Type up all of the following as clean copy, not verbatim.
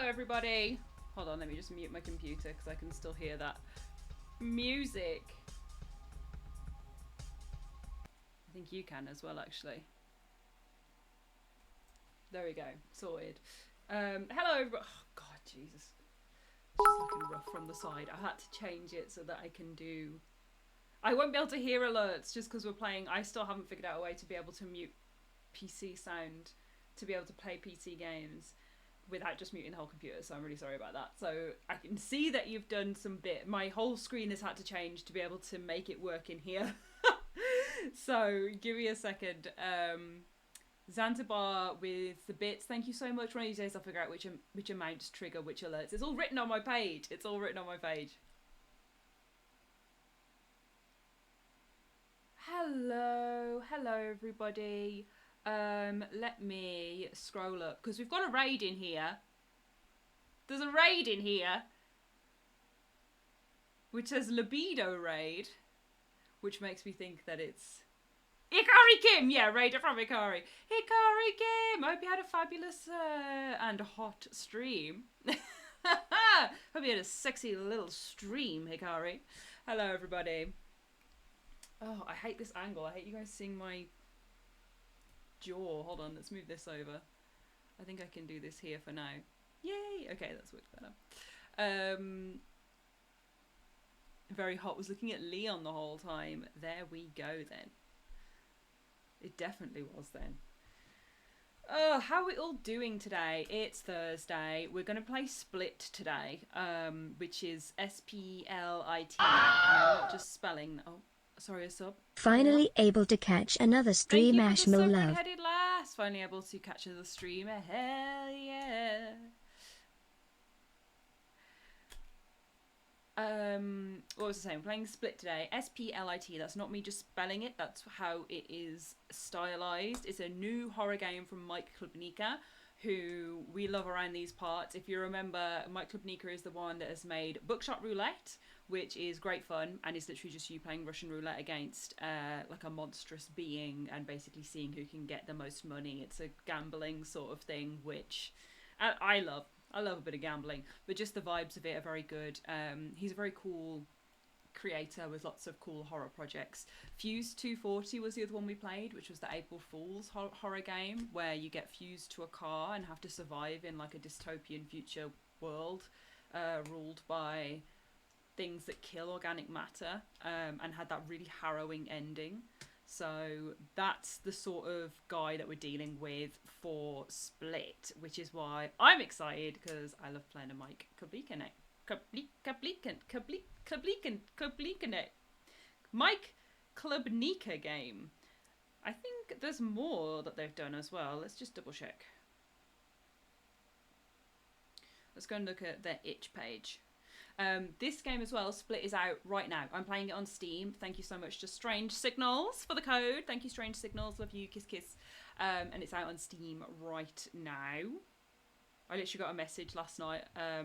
everybody. Hold on, let me just mute my computer because I can still hear that music. I think you can as well, actually. There we go, sorted. Hello everybody. Oh god, Jesus. It's just looking rough from the side. I had to change it so that I can do... I won't be able to hear alerts just because we're playing. I still haven't figured out a way to be able to mute PC sound to be able to play PC games without just muting the whole computer, so I'm really sorry about that. So I can see that you've done some bit. My whole screen has had to change to be able to make it work in here. So give me a second. Zanzibar with the bits, thank you so much. One of these days I'll figure out which amounts trigger which alerts. It's all written on my page. It's all written on my page. Hello everybody. Let me scroll up because we've got a raid in here. There's a raid in here which says Libido Raid, which makes me think that it's Hikari Kim. Yeah, raider from Hikari. Hikari Kim. I hope you had a fabulous and hot stream. Hope you had a sexy little stream, Hikari. Hello everybody. Oh, I hate this angle. I hate you guys seeing my jaw. Hold on, let's move this over. I think I can do this here for now. Yay! Okay, that's worked better. Very hot. Was looking at Leon the whole time. There we go then. It definitely was then. Oh, how are we all doing today? It's Thursday. We're going to play Split today, which is S.p.l.i.t. I'm not just spelling. Oh, sorry, a sub. Finally able to catch another streamer, Thank you for the love. red-headed lass. Finally able to catch another streamer. Hell yeah. What was I saying? We're playing Split today. S.p.l.i.t. That's not me just spelling it. That's how it is stylized. It's a new horror game from Mike Klubnika, who we love around these parts. If you remember, Mike Klubnika is the one that has made Buckshot Roulette, which is great fun and is literally just you playing Russian roulette against like a monstrous being and basically seeing who can get the most money. It's a gambling sort of thing, which I love. I love a bit of gambling, but just the vibes of it are very good. He's a very cool creator with lots of cool horror projects. Fused 240 was the other one we played, which was the April Fool's horror game where you get fused to a car and have to survive in like a dystopian future world ruled by things that kill organic matter, and had that really harrowing ending. So that's the sort of guy that we're dealing with for Split, which is why I'm excited, because I love playing a Mike Klubnika. Mike Klubnika game. I think there's more that they've done as well. Let's just double check. Let's go and look at their itch page. This game as well, Split, is out right now. I'm playing it on Steam. Thank you so much to Strange Signals for the code. Thank you, Strange Signals. Love you. Kiss, kiss. And it's out on Steam right now. I literally got a message last night, I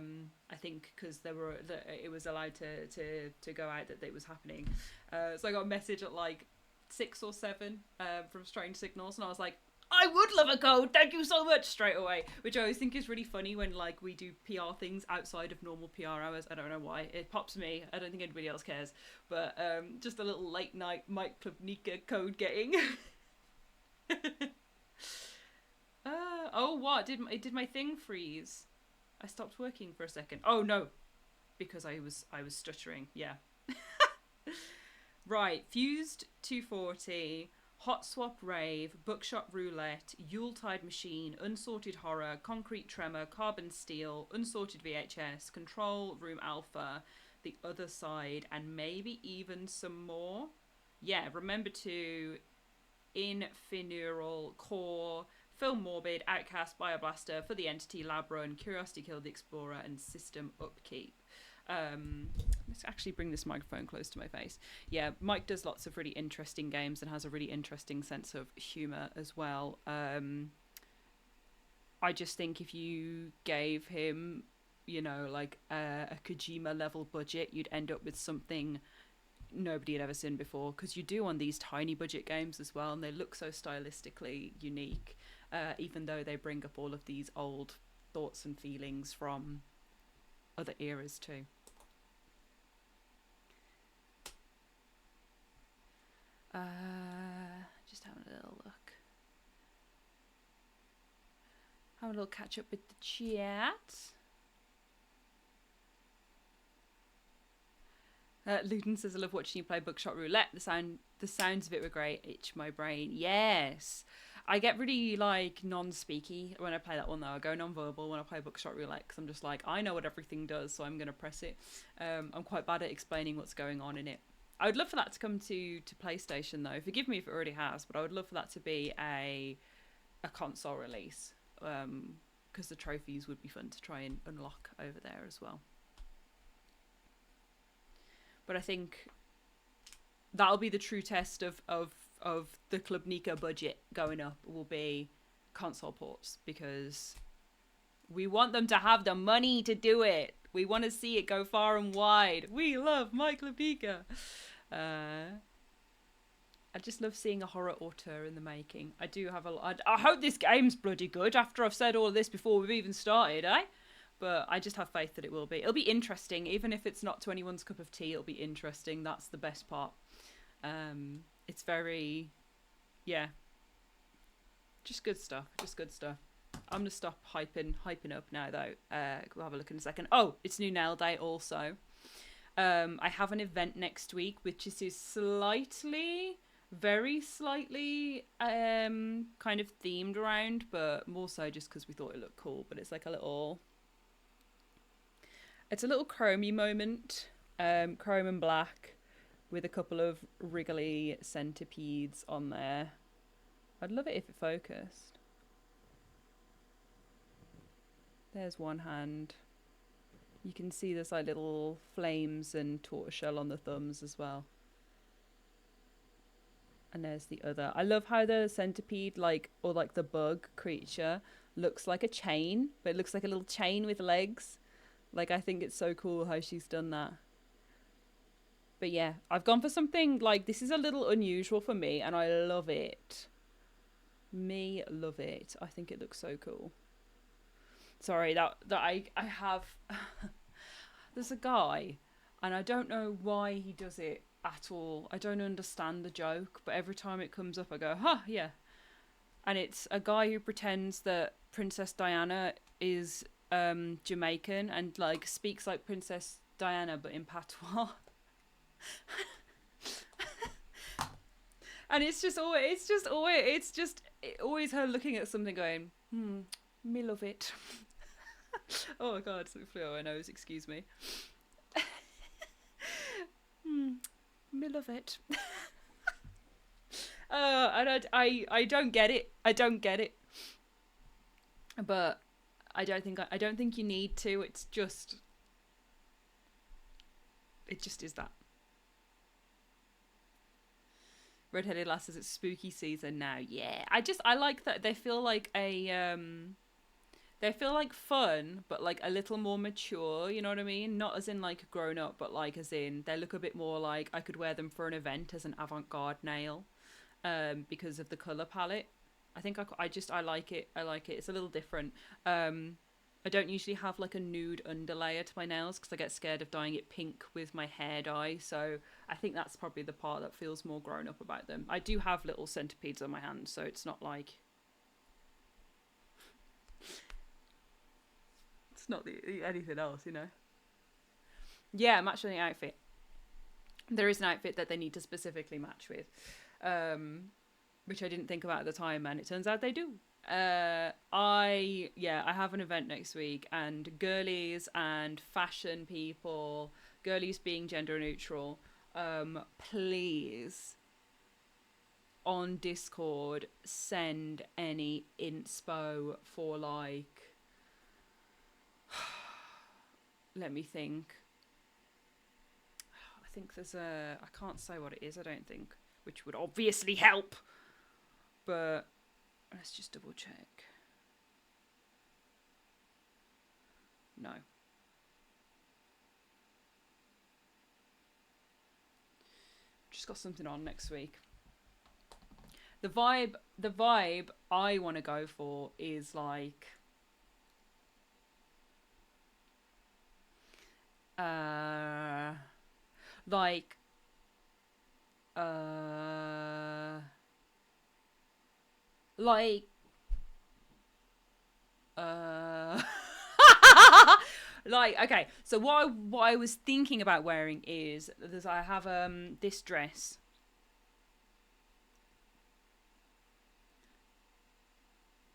think, because it was allowed to go out that it was happening. So I got a message at like 6 or 7 from Strange Signals, and I was like, I would love a code, thank you so much, straight away. Which I always think is really funny when like we do PR things outside of normal PR hours. I don't know why. It pops me. I don't think anybody else cares. But just a little late night Mike Klubnika code getting. Oh, what? Did my thing freeze? I stopped working for a second. Oh no. Because I was stuttering. Yeah. Right, Fused 240. Hot Swap Rave, Buckshot Roulette, Yuletide Machine, Unsorted Horror, Concrete Tremor, Carbon Steel, Unsorted VHS, Control Room Alpha, The Other Side, and maybe even some more. Yeah, remember to Infineural, Core, Film Morbid, Outcast, Bioblaster, For the Entity, Lab Run, Curiosity Killed the Explorer, and System Upkeep. Let's actually bring this microphone close to my face. Yeah, Mike does lots of really interesting games and has a really interesting sense of humour as well. I just think if you gave him, you know, like a Kojima level budget, you'd end up with something nobody had ever seen before, because you do on these tiny budget games as well, and they look so stylistically unique, even though they bring up all of these old thoughts and feelings from other eras too. Just having a little look. Have a little catch up with the chat. Luton says, I love watching you play Buckshot Roulette. The sounds of it were great. Itch my brain. Yes. I get really like non-speaky when I play that one though. I go non-verbal when I play Buckshot Roulette because I'm just like, I know what everything does, so I'm going to press it. I'm quite bad at explaining what's going on in it. I would love for that to come to PlayStation though. Forgive me if it already has, but I would love for that to be a console release, because the trophies would be fun to try and unlock over there as well. But I think that'll be the true test of the Klubnika budget going up, will be console ports, because we want them to have the money to do it. We want to see it go far and wide. We love Mike Klubnika. I just love seeing a horror auteur in the making. I do have a lot. I hope this game's bloody good after I've said all of this before we've even started, eh? But I just have faith that it will be. It'll be interesting. Even if it's not to anyone's cup of tea, it'll be interesting. That's the best part. It's very, yeah. Just good stuff. Just good stuff. I'm going to stop hyping up now, though. We'll have a look in a second. Oh, it's New Nail Day also. I have an event next week, which is slightly, very slightly, kind of themed around, but more so just because we thought it looked cool. But it's like a little... It's a little chromey moment, chrome and black, with a couple of wriggly centipedes on there. I'd love it if it focused. There's one hand. You can see there's like little flames and tortoiseshell on the thumbs as well. And there's the other. I love how the centipede, or the bug creature, looks like a chain, but it looks like a little chain with legs. Like, I think it's so cool how she's done that. But yeah, I've gone for something like, this is a little unusual for me, and I love it. Me love it. I think it looks so cool. Sorry, that I have... There's a guy, and I don't know why he does it at all. I don't understand the joke, but every time it comes up, I go, huh, yeah. And it's a guy who pretends that Princess Diana is... Jamaican and speaks like Princess Diana but in patois. And it's always her looking at something going, me love it. Oh god, something flew on my nose, excuse me. Me love it. And I don't get it. I don't get it. But I don't think you need to. It just is that. Redheaded Lass says it's spooky season now. Yeah, I like that they feel like they feel like fun, but like a little more mature. You know what I mean? Not as in like grown up, but like as in they look a bit more like I could wear them for an event as an avant-garde nail, because of the color palette. I think I like it. I like it. It's a little different. I don't usually have like a nude underlayer to my nails because I get scared of dyeing it pink with my hair dye. So I think that's probably the part that feels more grown up about them. I do have little centipedes on my hands, so it's not like... It's not anything else, you know? Yeah, match on the outfit. There is an outfit that they need to specifically match with. Which I didn't think about at the time, and it turns out they do. I have an event next week, and girlies and fashion people, girlies being gender neutral, please, on Discord, send any inspo for like, let me think. I think there's I can't say what it is, I don't think, which would obviously help. But let's just double check. No. Just got something on next week. The vibe I want to go for is like Uh, like, uh, like, uh, like, okay. So what I was thinking about wearing is I have this dress.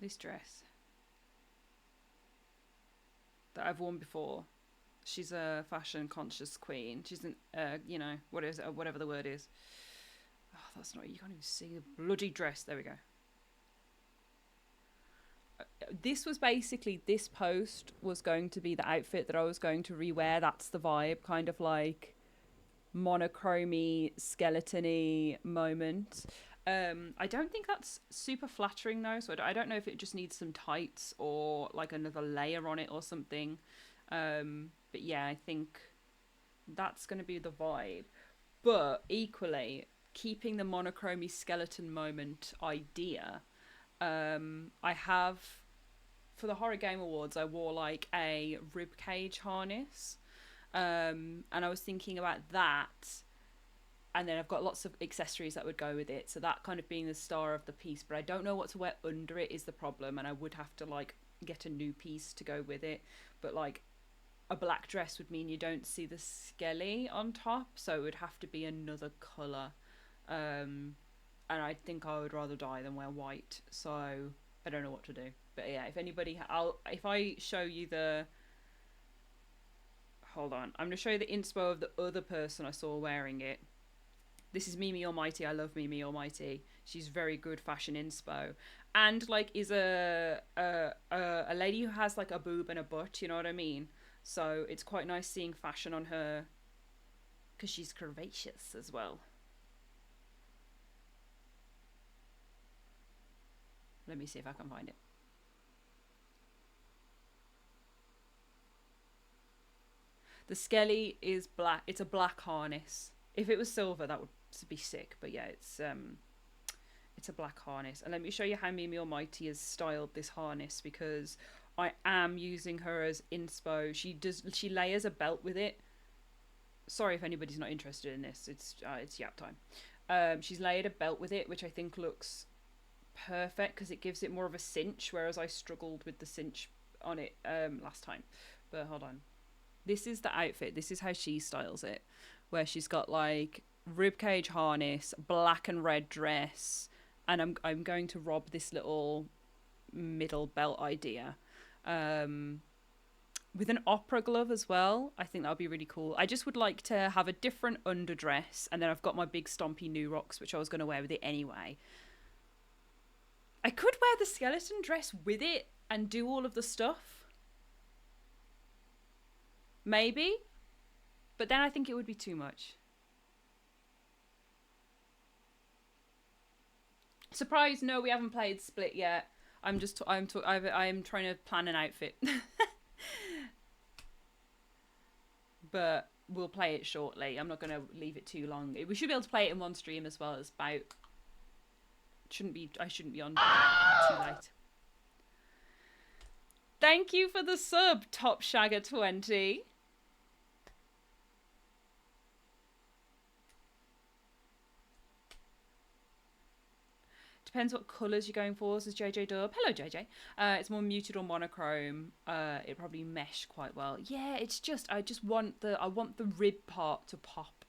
This dress that I've worn before. She's a fashion conscious queen. She's an you know, what is it, whatever the word is. Oh, that's not, you can't even see the bloody dress. There we go. This was basically, this post was going to be the outfit that I was going to rewear. That's the vibe, kind of like monochromy, skeleton-y moment. I don't think that's super flattering though, so I don't know if it just needs some tights or like another layer on it or something. But yeah, I think that's going to be the vibe. But equally, keeping the monochromy skeleton moment idea, I have, for the Horror Game Awards, I wore like a ribcage harness. And I was thinking about that. And then I've got lots of accessories that would go with it. So that kind of being the star of the piece. But I don't know what to wear under it is the problem. And I would have to like get a new piece to go with it. But like a black dress would mean you don't see the skelly on top. So it would have to be another colour. And I think I would rather die than wear white. So I don't know what to do. But yeah, if anybody, if I show you the, hold on, I'm going to show you the inspo of the other person I saw wearing it. This is Mimi Almighty. I love Mimi Almighty. She's very good fashion inspo, and like is a lady who has like a boob and a butt. You know what I mean? So it's quite nice seeing fashion on her, because she's curvaceous as well. Let me see if I can find it. The skelly is black. It's a black harness. If it was silver, that would be sick. But yeah, it's a black harness. And let me show you how Mimi Almighty has styled this harness, because I am using her as inspo. She layers a belt with it. Sorry if anybody's not interested in this. It's yap time. She's layered a belt with it, which I think looks perfect because it gives it more of a cinch, whereas I struggled with the cinch on it last time. But hold on. This is the outfit. This is how she styles it, where she's got like ribcage harness, black and red dress, and I'm going to rob this little middle belt idea, with an opera glove as well. I think that would be really cool. I just would like to have a different underdress, and then I've got my big stompy new rocks, which I was going to wear with it anyway. I could wear the skeleton dress with it and do all of the stuff. Maybe. But then I think it would be too much. Surprise, no, we haven't played Split yet. I'm trying to plan an outfit. But we'll play it shortly. I'm not going to leave it too long. We should be able to play it in one stream as well. As about... I shouldn't be on too late. Thank you for the sub, Top Shagger 20. Depends what colours you're going for, says JJ Dub. Hello, JJ. It's more muted or monochrome. It probably mesh quite well. Yeah, it's just, I want the rib part to pop.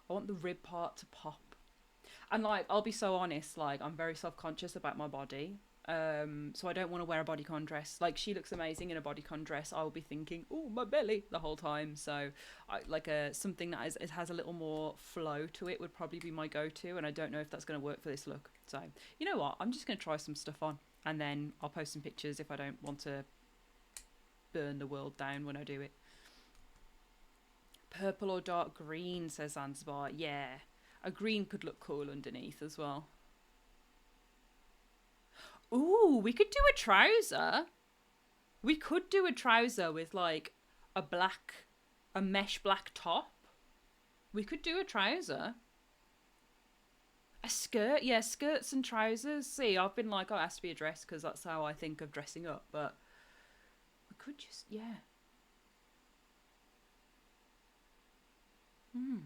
I want the rib part to pop. And like, I'll be so honest, like, I'm very self-conscious about my body. So I don't want to wear a bodycon dress. Like, she looks amazing in a bodycon dress. I will be thinking, oh, my belly, the whole time. So something that has a little more flow to it would probably be my go-to. And I don't know if that's going to work for this look. So, you know what? I'm just going to try some stuff on. And then I'll post some pictures if I don't want to burn the world down when I do it. Purple or dark green, says Zanzibar. Yeah. A green could look cool underneath as well. Ooh, we could do a trouser. We could do a trouser with like a mesh black top. We could do a trouser. A skirt, yeah, skirts and trousers. See, I've been like, oh, it has to be a dress because that's how I think of dressing up. But we could just, yeah. Hmm.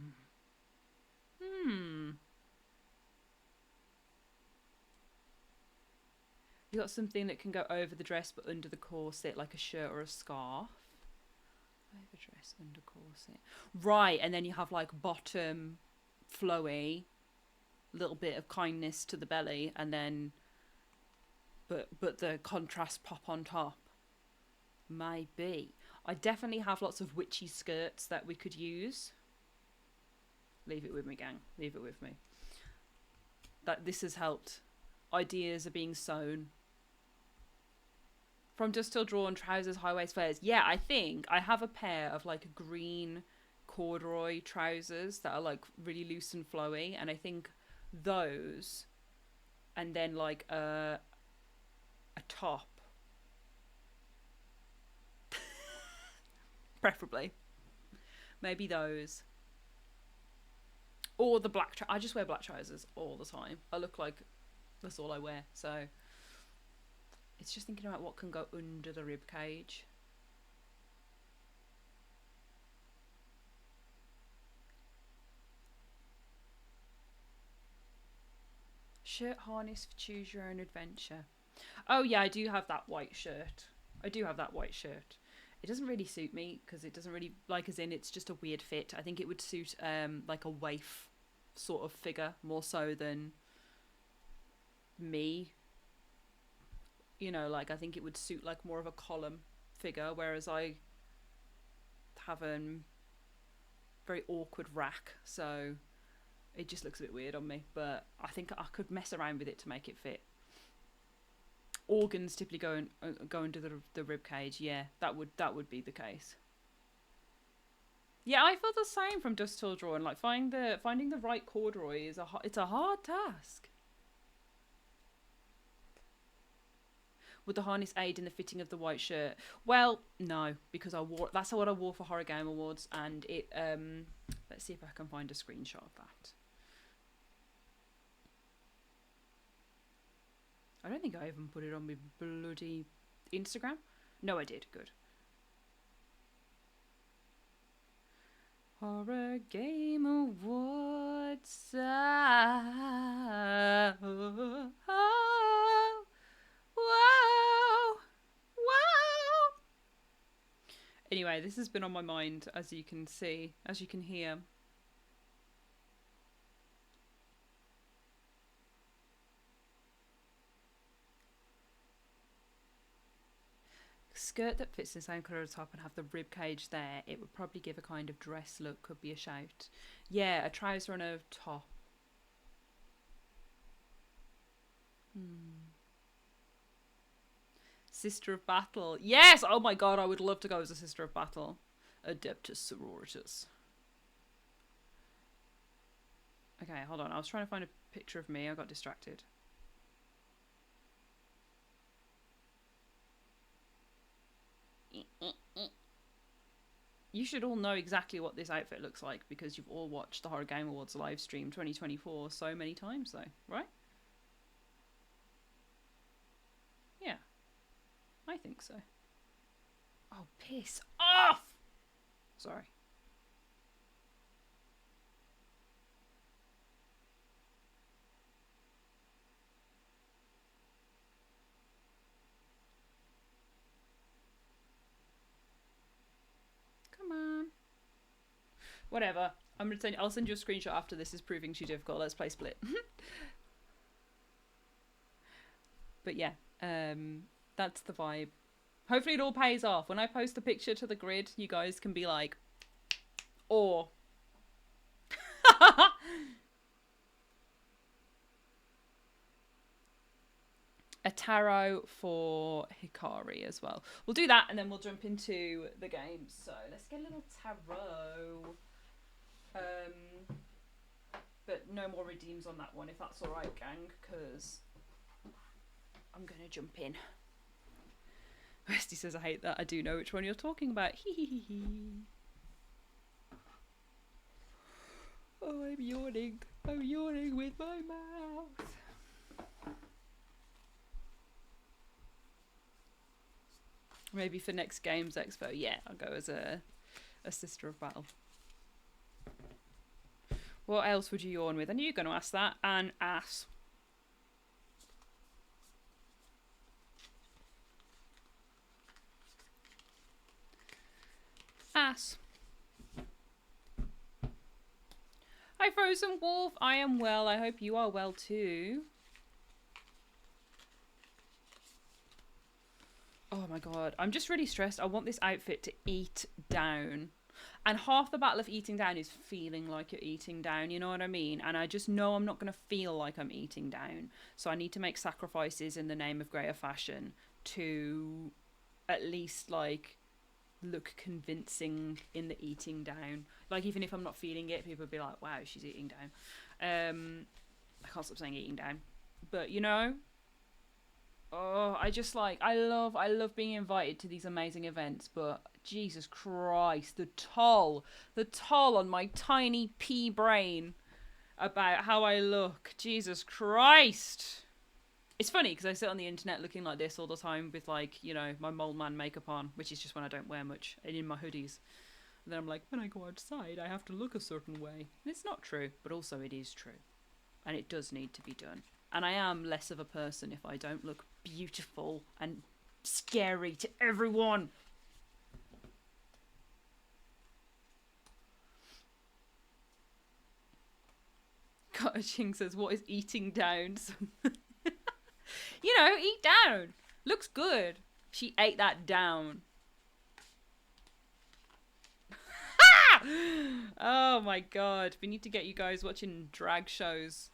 Hmm. You got something that can go over the dress but under the corset, like a shirt or a scarf. Overdress, under corset. Right, and then you have like bottom flowy, little bit of kindness to the belly, and then but the contrast pop on top. Maybe. I definitely have lots of witchy skirts that we could use. Leave it with me, gang. Leave it with me. That this has helped. Ideas are being sown. From Dust Till Drawn, trousers, high waist flares. Yeah, I think I have a pair of like green corduroy trousers that are like really loose and flowy, and I think those, and then like a top, preferably. Maybe those. Or the black I just wear black trousers all the time. I look like that's all I wear. So it's just thinking about what can go under the rib cage. Shirt harness for choose your own adventure. Oh yeah, I do have that white shirt. I do have that white shirt. It doesn't really suit me because it doesn't really, like, as in it's just a weird fit. I think it would suit like a waif sort of figure more so than me. You know, like I think it would suit like more of a column figure, whereas I have a very awkward rack, so it just looks a bit weird on me. But I think I could mess around with it to make it fit. Organs typically go into the rib cage. Yeah, that would be the case. Yeah, I feel the same from Dust Till Drawn. Like finding the right corduroy is it's a hard task. Would the harness aid in the fitting of the white shirt? Well, no, because that's what I wore for Horror Game Awards, and it let's see if I can find a screenshot of that. I don't think I even put it on my bloody Instagram. No, I did. Good. Horror Game Awards. Whoa. Whoa. Anyway, this has been on my mind, as you can see, as you can hear. Skirt that fits the same colour as top and have the rib cage there, it would probably give a kind of dress look, could be a shout. Yeah, a trouser and a top. Sister of Battle. Yes! Oh my god, I would love to go as a Sister of Battle. Adeptus Sororitas. Okay, hold on. I was trying to find a picture of me. I got distracted. You should all know exactly what this outfit looks like because you've all watched the Horror Game Awards live stream 2024 so many times though, right? Yeah, I think so. Oh, piss off! Sorry. Come on. Whatever. I'll send you a screenshot after this is proving too difficult. Let's play Split. But yeah, that's the vibe. Hopefully it all pays off. When I post the picture to the grid, you guys can be like, or. A tarot for Hikari as well. We'll do that and then we'll jump into the games. So let's get a little tarot. But no more redeems on that one if that's alright, gang, because I'm going to jump in. Westy says, I hate that. I do know which one you're talking about. Oh, I'm yawning. I'm yawning with my mouth. Maybe for next Games Expo, yeah, I'll go as a Sister of Battle. What else would you yawn with? I knew you were going to ask that. And ass. Ass. Hi, Frozen Wolf. I am well. I hope you are well too. Oh my god. I'm just really stressed. I want this outfit to eat down. And half the battle of eating down is feeling like you're eating down, you know what I mean? And I just know I'm not going to feel like I'm eating down. So I need to make sacrifices in the name of greater fashion to at least, like, look convincing in the eating down. Like, even if I'm not feeling it, people will be like, wow, she's eating down. I can't stop saying eating down. But, you know... Oh, I just like I love being invited to these amazing events, but Jesus Christ, the toll on my tiny pea brain about how I look. Jesus Christ. It's funny because I sit on the internet looking like this all the time with, like, you know, my mole man makeup on, which is just when I don't wear much, and in my hoodies. And then I'm like, when I go outside, I have to look a certain way. And it's not true, but also it is true. And it does need to be done. And I am less of a person if I don't look beautiful and scary to everyone. Ching says, what is eating down? You know, eat down. Looks good. She ate that down. Oh my god. We need to get you guys watching drag shows.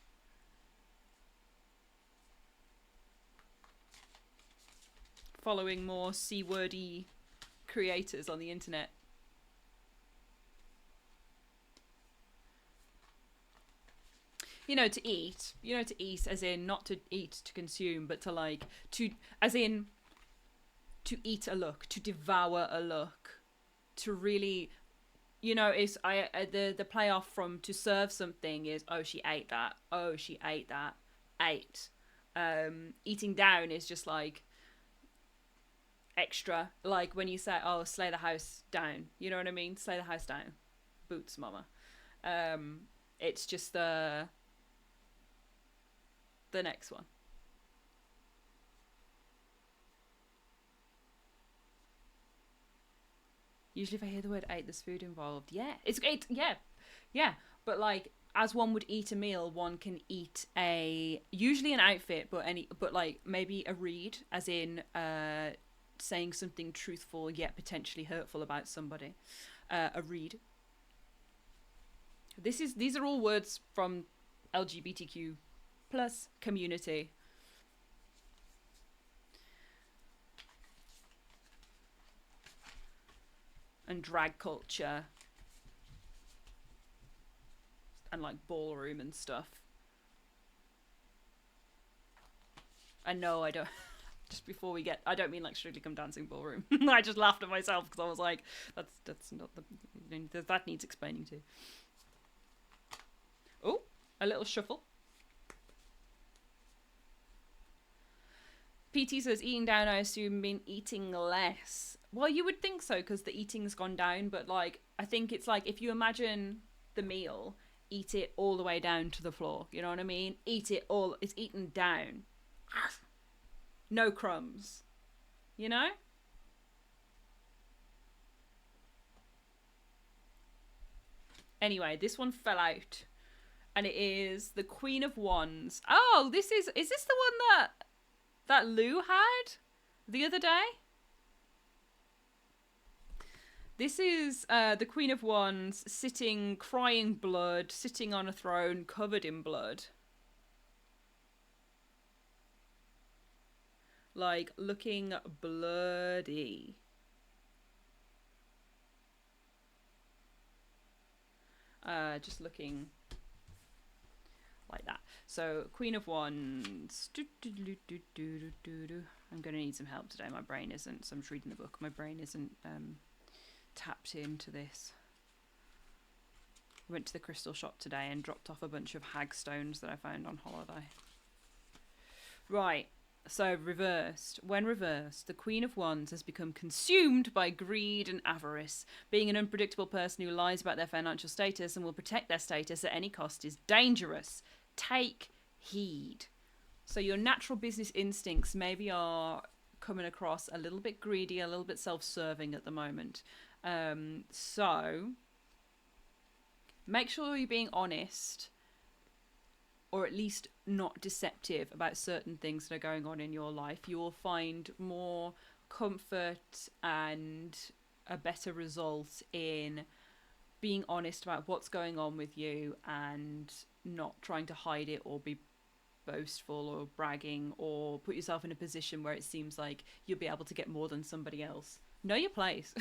Following more C-wordy creators on the internet. You know, to eat. You know, to eat as in not to eat to consume, but to, like, to, as in to eat a look, to devour a look, to really, you know, it's the play off from to serve something is, oh, she ate that, oh, she ate that, ate. Eating down is just like extra, like when you say, oh, slay the house down, you know what I mean? Slay the house down, boots mama. It's just the next one. Usually if I hear the word ate, there's food involved. Yeah, it's yeah. But, like, as one would eat a meal, one can eat usually an outfit, but like maybe a read, as in saying something truthful yet potentially hurtful about somebody. A read. These are all words from LGBTQ plus community. And drag culture. And, like, ballroom and stuff. And no, I don't... Just before we get... I don't mean, like, Strictly Come Dancing ballroom. I just laughed at myself because I was like, that's not the... That needs explaining too. Oh, a little shuffle. PT says, eating down, I assume, mean eating less. Well, you would think so, because the eating's gone down, but, like, I think it's like, if you imagine the meal, eat it all the way down to the floor, you know what I mean? Eat it all, it's eaten down. No crumbs. You know? Anyway, this one fell out. And it is the Queen of Wands. Oh, is this the one that Lou had the other day? This is the Queen of Wands sitting, crying blood, sitting on a throne covered in blood. Like, looking bloody. Just looking like that. So, Queen of Wands. I'm going to need some help today. My brain isn't, so I'm just reading the book. My brain isn't tapped into this. I went to the crystal shop today and dropped off a bunch of hag stones that I found on holiday. Right. So reversed. When reversed, the Queen of Wands has become consumed by greed and avarice. Being an unpredictable person who lies about their financial status and will protect their status at any cost is dangerous. Take heed. So your natural business instincts maybe are coming across a little bit greedy, a little bit self-serving at the moment. So make sure you're being honest, or at least not deceptive about certain things that are going on in your life. You will find more comfort and a better result in being honest about what's going on with you and not trying to hide it or be boastful or bragging or put yourself in a position where it seems like you'll be able to get more than somebody else. Know your place.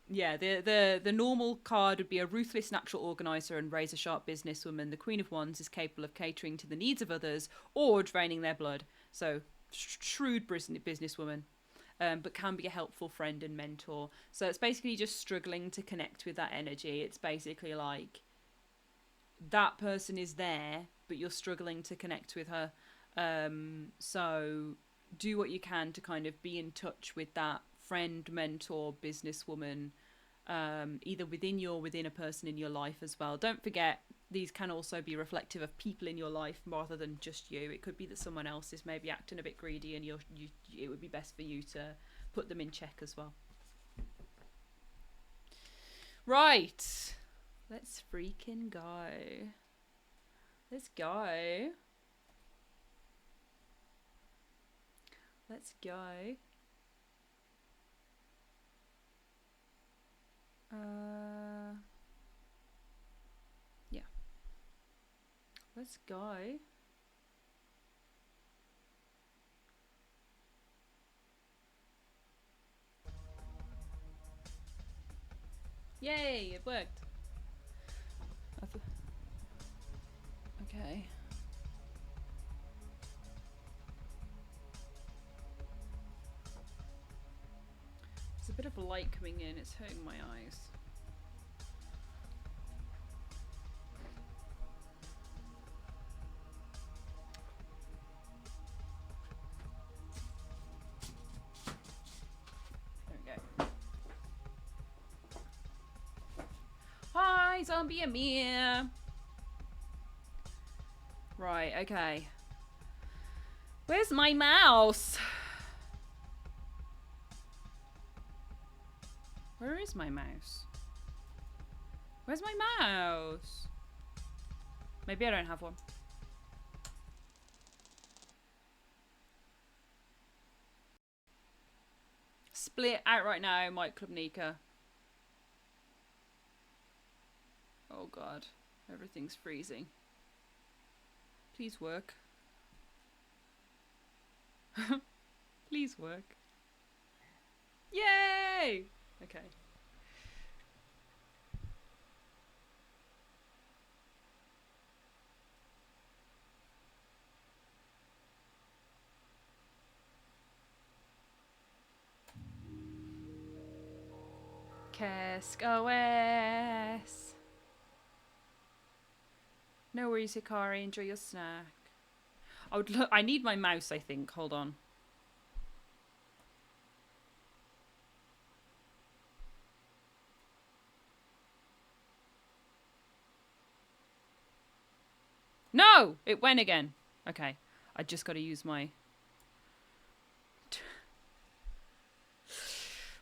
Yeah, the normal card would be a ruthless natural organizer and razor sharp businesswoman. The Queen of Wands is capable of catering to the needs of others or draining their blood. So shrewd businesswoman, but can be a helpful friend and mentor. So it's basically just struggling to connect with that energy. It's basically like that person is there, but you're struggling to connect with her. So do what you can to kind of be in touch with that friend, mentor, businesswoman, either within a person in your life as well. Don't forget, these can also be reflective of people in your life rather than just you. It could be that someone else is maybe acting a bit greedy, and it would be best for you to put them in check as well. Right, let's freaking go. Let's go. Let's go. Yeah. Let's go. Yay, it worked. Okay. There's a bit of light coming in, it's hurting my eyes. There we go. Hi, Zombie Amir! Right, okay. Where's my mouse? Where is my mouse? Where's my mouse? Maybe I don't have one. Split out right now, Mike Klubnika. Oh god, everything's freezing. Please work. Please work. Yay! Okay. Qu'est-ce OS? No worries, Hikari. Enjoy your snack. I need my mouse, I think. Hold on. No! It went again. Okay. I just got to use my...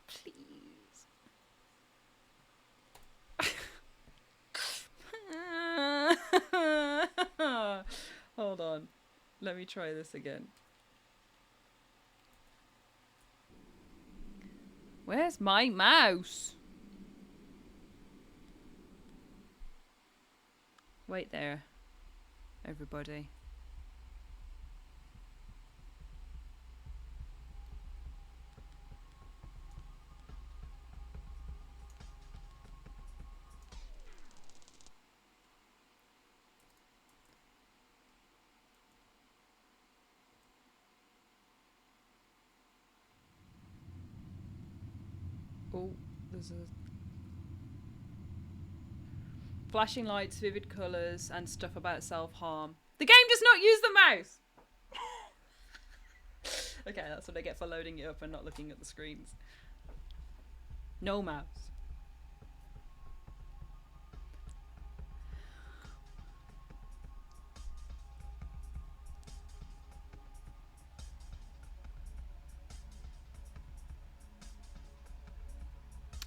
Please. Hold on. Let me try this again. Where's my mouse? Wait there, everybody. Oh, there's a... Flashing lights, vivid colours, and stuff about self-harm. The game does not use the mouse! Okay, that's what I get for loading it up and not looking at the screens. No mouse.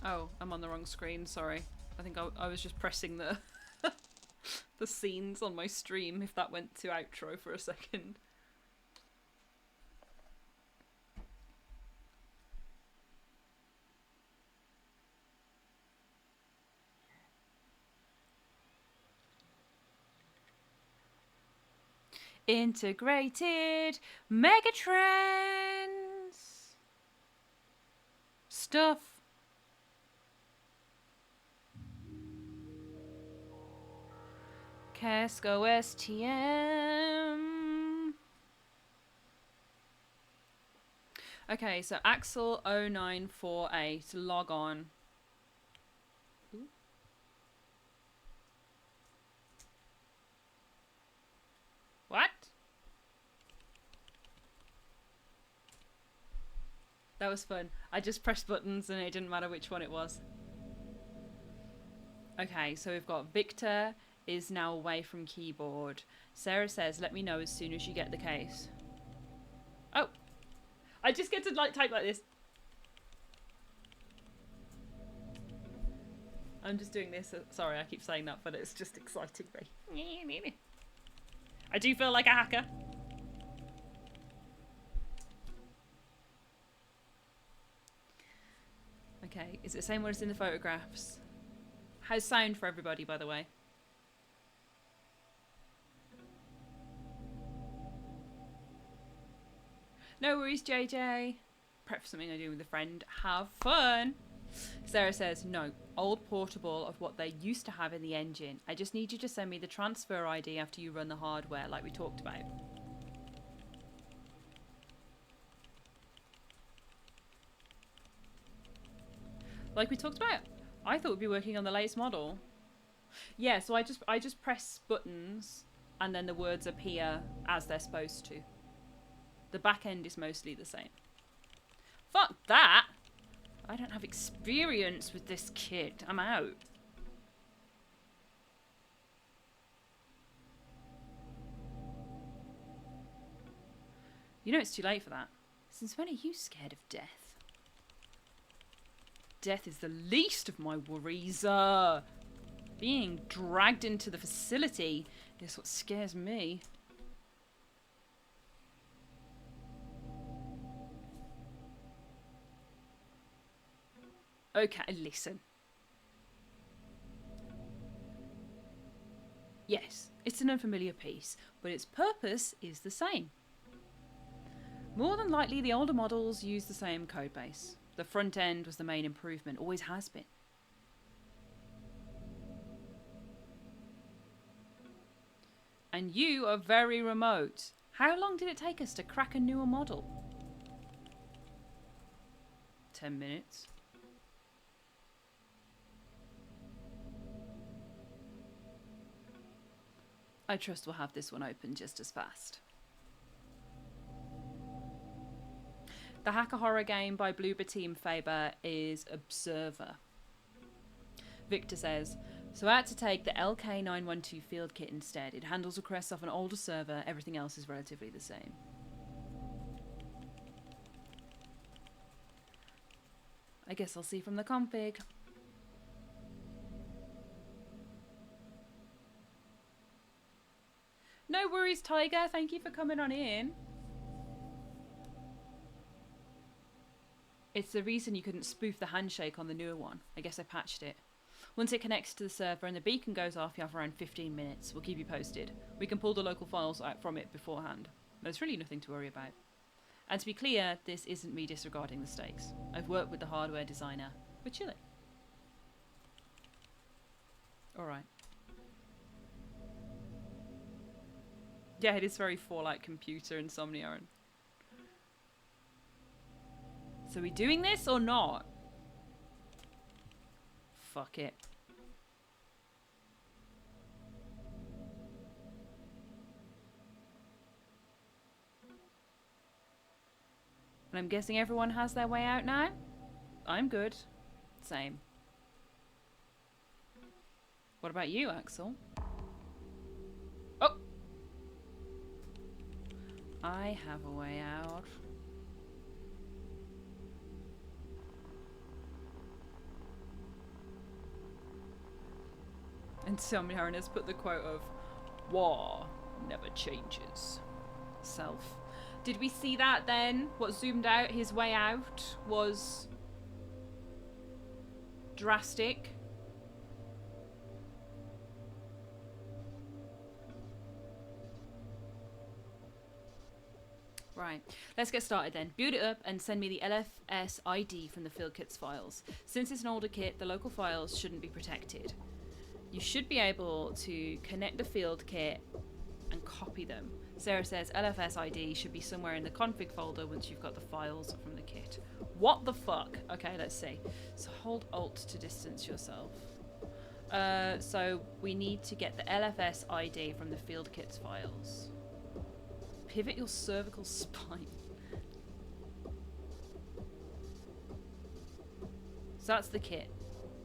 Oh, I'm on the wrong screen, sorry. I think I was just pressing the the scenes on my stream if that went to outro for a second. Integrated Megatrends stuff. Casco STM. Okay, so Axel 0948 log on. Ooh. What? That was fun. I just pressed buttons and it didn't matter which one it was. Okay, so we've got Victor is now away from keyboard. Sarah says, let me know as soon as you get the case. Oh! I just get to like type like this. I'm just doing this. Sorry, I keep saying that, but it's just exciting me. I do feel like a hacker. Okay, is it the same one as in the photographs? How's sound for everybody, by the way? No worries, JJ. Prep for something I do with a friend. Have fun. Sarah says, no, old portable of what they used to have in the engine. I just need you to send me the transfer ID after you run the hardware, like we talked about. Like we talked about? I thought we'd be working on the latest model. Yeah, so I just press buttons and then the words appear as they're supposed to. The back end is mostly the same. Fuck that! I don't have experience with this kit. I'm out. You know it's too late for that. Since when are you scared of death? Death is the least of my worries. Being dragged into the facility is what scares me. Okay, listen. Yes, it's an unfamiliar piece, but its purpose is the same. More than likely, the older models use the same codebase. The front end was the main improvement, always has been. And you are very remote. How long did it take us to crack a newer model? 10 minutes. I trust we'll have this one open just as fast. The hacker horror game by Bloober Team Faber is Observer. Victor says, so I had to take the LK912 field kit instead. It handles requests off an older server. Everything else is relatively the same. I guess I'll see from the config. No worries, Tiger. Thank you for coming on in. It's the reason you couldn't spoof the handshake on the newer one. I guess I patched it. Once it connects to the server and the beacon goes off, you have around 15 minutes. We'll keep you posted. We can pull the local files out from it beforehand. There's really nothing to worry about. And to be clear, this isn't me disregarding the stakes. I've worked with the hardware designer. We're chilling. Alright. Yeah, it is very Fallout computer insomnia. So are we doing this or not? Fuck it. And I'm guessing everyone has their way out now? I'm good. Same. What about you, Axel? Oh! I have a way out. And somebody has put the quote of, "War never changes." Self. Did we see that then? What zoomed out, his way out was drastic. Right, let's get started then. Boot it up and send me the LFS ID from the field kit's files. Since it's an older kit, the local files shouldn't be protected. You should be able to connect the field kit and copy them. Sarah says LFS ID should be somewhere in the config folder once you've got the files from the kit. What the fuck? Okay, let's see. So hold Alt to distance yourself. So we need to get the LFS ID from the field kit's files. Pivot your cervical spine. So that's the kit,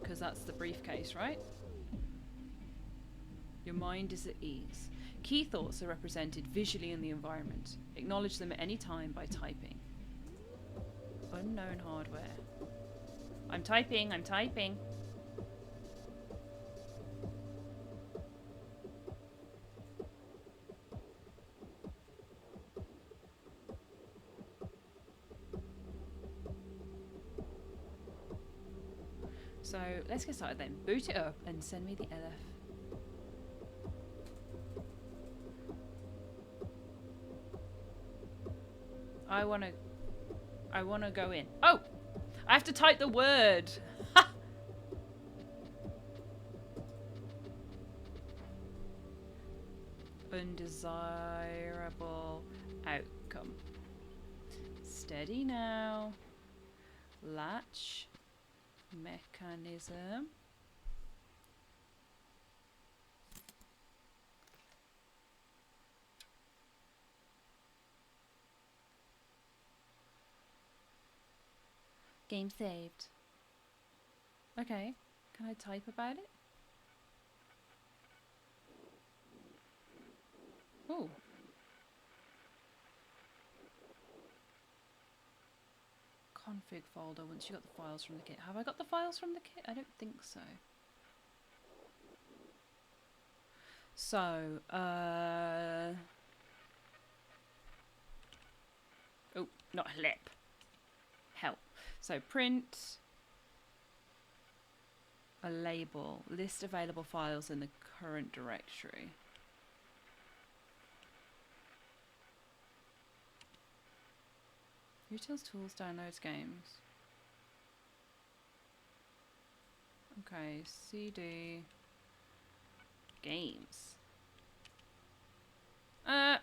because that's the briefcase, right? Your mind is at ease. Key thoughts are represented visually in the environment. Acknowledge them at any time by typing. Unknown hardware. I'm typing, I'm typing. So let's get started then. Boot it up and send me the LF. I wanna go in. Oh! I have to type the word. Undesirable outcome. Steady now. Latch. Mechanism. Game saved. Okay, can I type about it? Oh. Config folder once you got the files from the kit. Have I got the files from the kit? I don't think so. So, oh, not lip. Help. So print a label. List available files in the current directory. Utils tools downloads games. Okay, CD games. I'm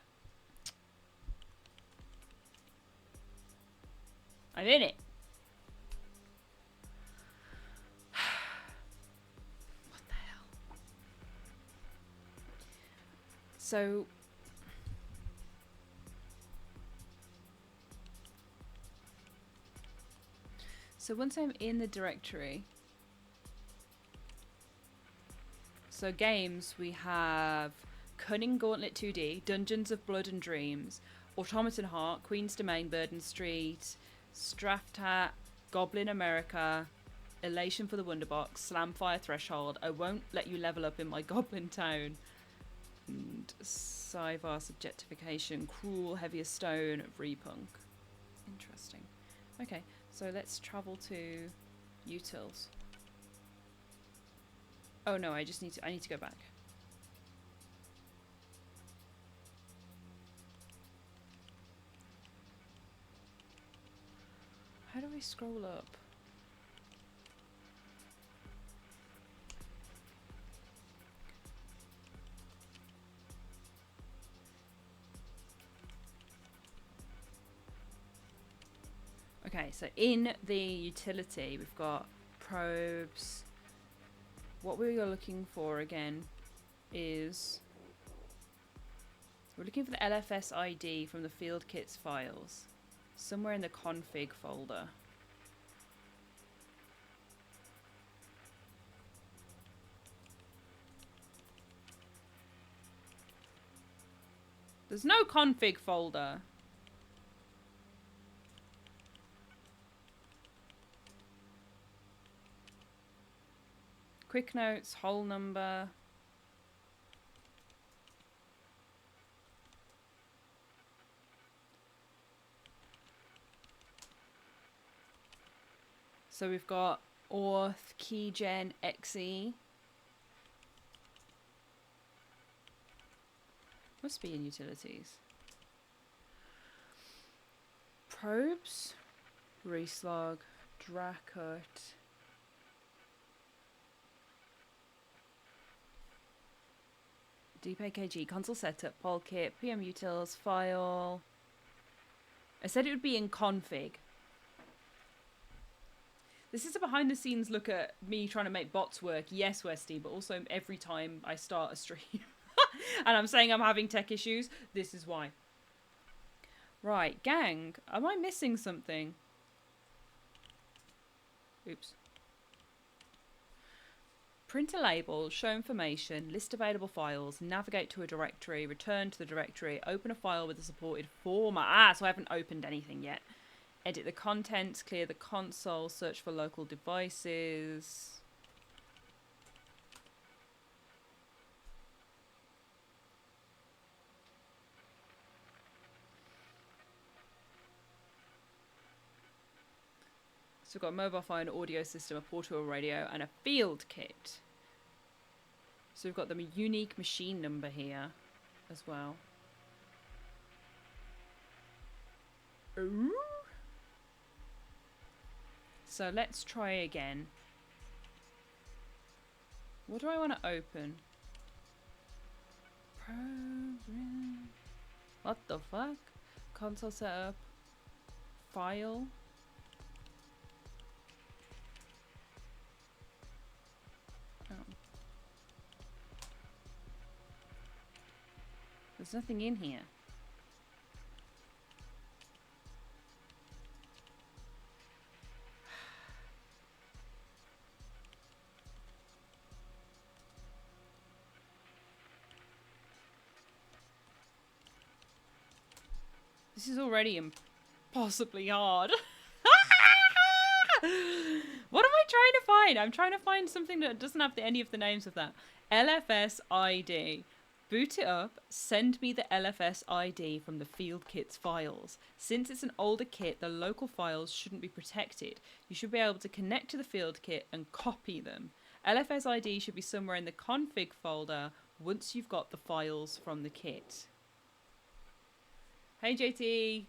in it. What the hell? So once I'm in the directory, so games, we have Cunning Gauntlet 2D, Dungeons of Blood and Dreams, Automaton Heart, Queen's Domain, Burden Street, Straftat, Goblin America, Elation for the Wonderbox, Slamfire Threshold, I Won't Let You Level Up in My Goblin Town, and Cyvar Subjectification, Cruel, Heavier Stone, Repunk. Interesting. Okay, so let's travel to Utils. Oh no, I need to go back. How do we scroll up? Okay, so in the utility, we've got probes. What we're looking for again is we're looking for the LFS ID from the field kit's files. Somewhere in the config folder. There's no config folder. Quick notes, whole number. So we've got auth, keygen, exe. Must be in utilities. Probes, reslog, drakut. DPKG, console setup, polkit, PM utils, file. I said it would be in config. This is a behind the scenes look at me trying to make bots work. Yes, Westy, but also every time I start a stream and I'm saying I'm having tech issues, this is why. Right, gang, am I missing something? Oops. Print a label, show information, list available files, navigate to a directory, return to the directory, open a file with the supported format. Ah, so I haven't opened anything yet. Edit the contents, clear the console, search for local devices. So we've got a mobile phone, audio system, a portable radio, and a field kit. So we've got the unique machine number here as well. Ooh. So let's try again. What do I want to open? Program. What the fuck? Console setup. File. Oh. There's nothing in here. This is already impossibly hard. What am I trying to find? I'm trying to find something that doesn't have any of the names of that. LFS ID. Boot it up. Send me the LFS ID from the field kit's files. Since it's an older kit, the local files shouldn't be protected. You should be able to connect to the field kit and copy them. LFS ID should be somewhere in the config folder once you've got the files from the kit. Hey JT.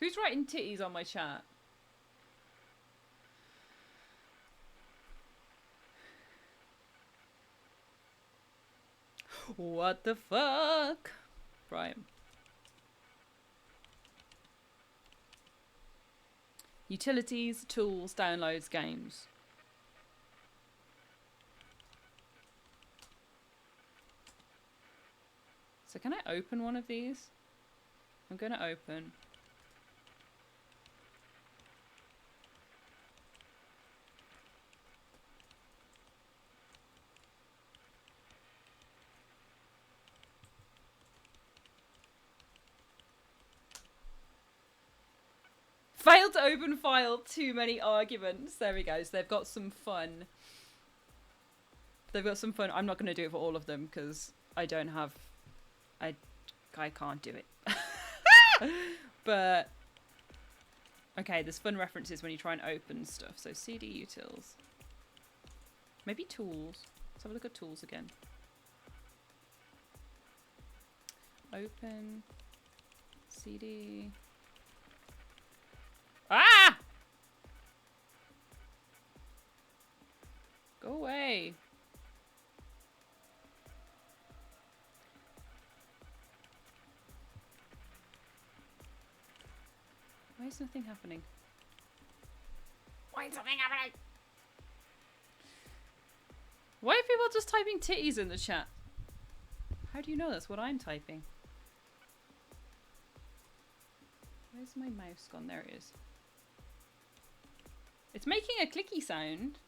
Who's writing titties on my chat? What the fuck? Right. Utilities, tools, downloads, games. So can I open one of these? I'm going to open. Failed to open file, too many arguments. There we go. So they've got some fun. They've got some fun. I'm not going to do it for all of them because I don't have... I can't do it. But... Okay, there's fun references when you try and open stuff. So CD utils. Maybe tools. Let's have a look at tools again. Open. CD... Ah! Go away. Why is nothing happening? Why is something happening? Why are people just typing titties in the chat? How do you know that's what I'm typing? Where's my mouse gone? There it is. It's making a clicky sound.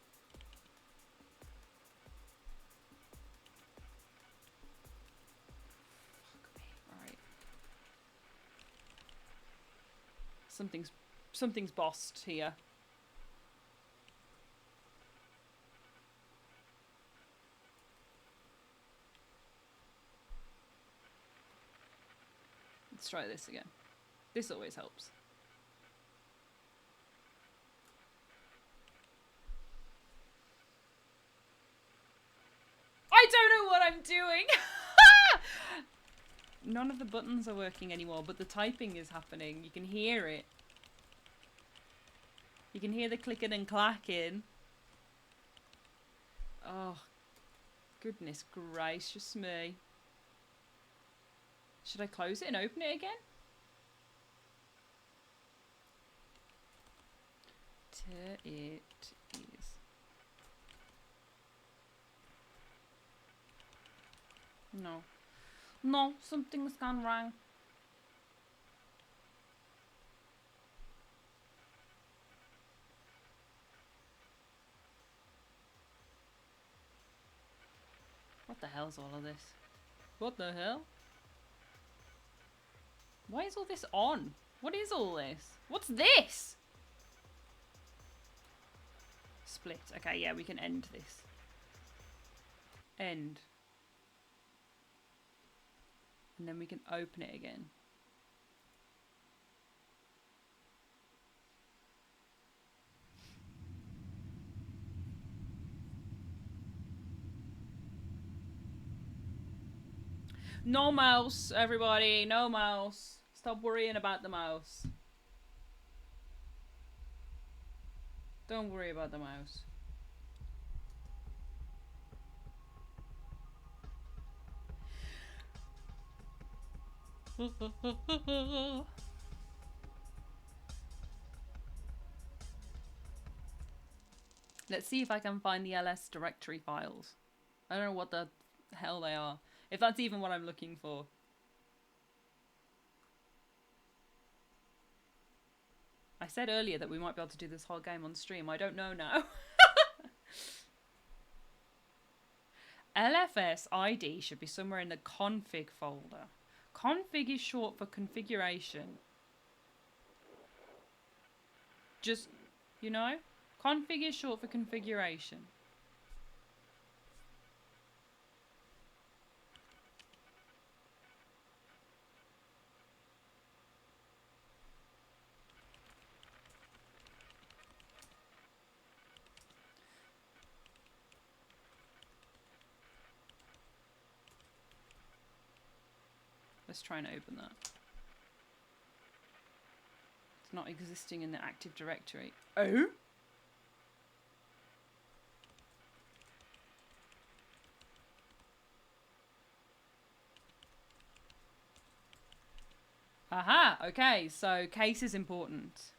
Fuck me. Right. Something's bossed here. Let's try this again. This always helps. I don't know what I'm doing! None of the buttons are working anymore, but the typing is happening. You can hear it. You can hear the clicking and clacking. Oh, goodness gracious me. Should I close it and open it again? It is. No. No, something's gone wrong. What the hell's all of this? What the hell? Why is all this on? What is all this? What's this? Split. Okay, yeah, we can end this. End. And then we can open it again. No mouse, everybody. No mouse. Stop worrying about the mouse. Don't worry about the mouse. Let's see if I can find the ls directory files. I don't know what the hell they are. If that's even what I'm looking for. I said earlier that we might be able to do this whole game on stream. I don't know now. LFS ID should be somewhere in the config folder. Config is short for configuration. Just, you know? Config is short for configuration. Let's try and open that. It's not existing in the Active Directory. Oh? Aha! Okay, so case is important.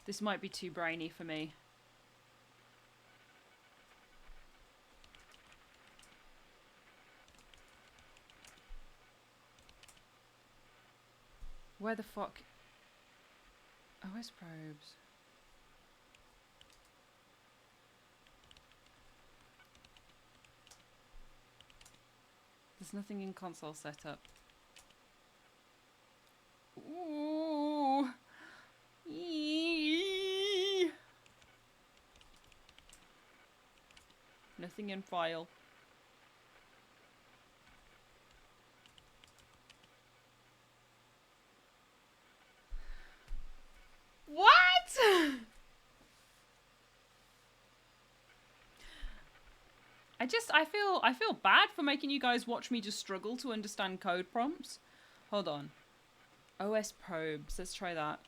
This might be too brainy for me. Where the fuck? OS probes. There's nothing in console setup. Ooh. Eee. Nothing in file. What? I feel bad for making you guys watch me just struggle to understand code prompts. Hold on. OS probes. Let's try that.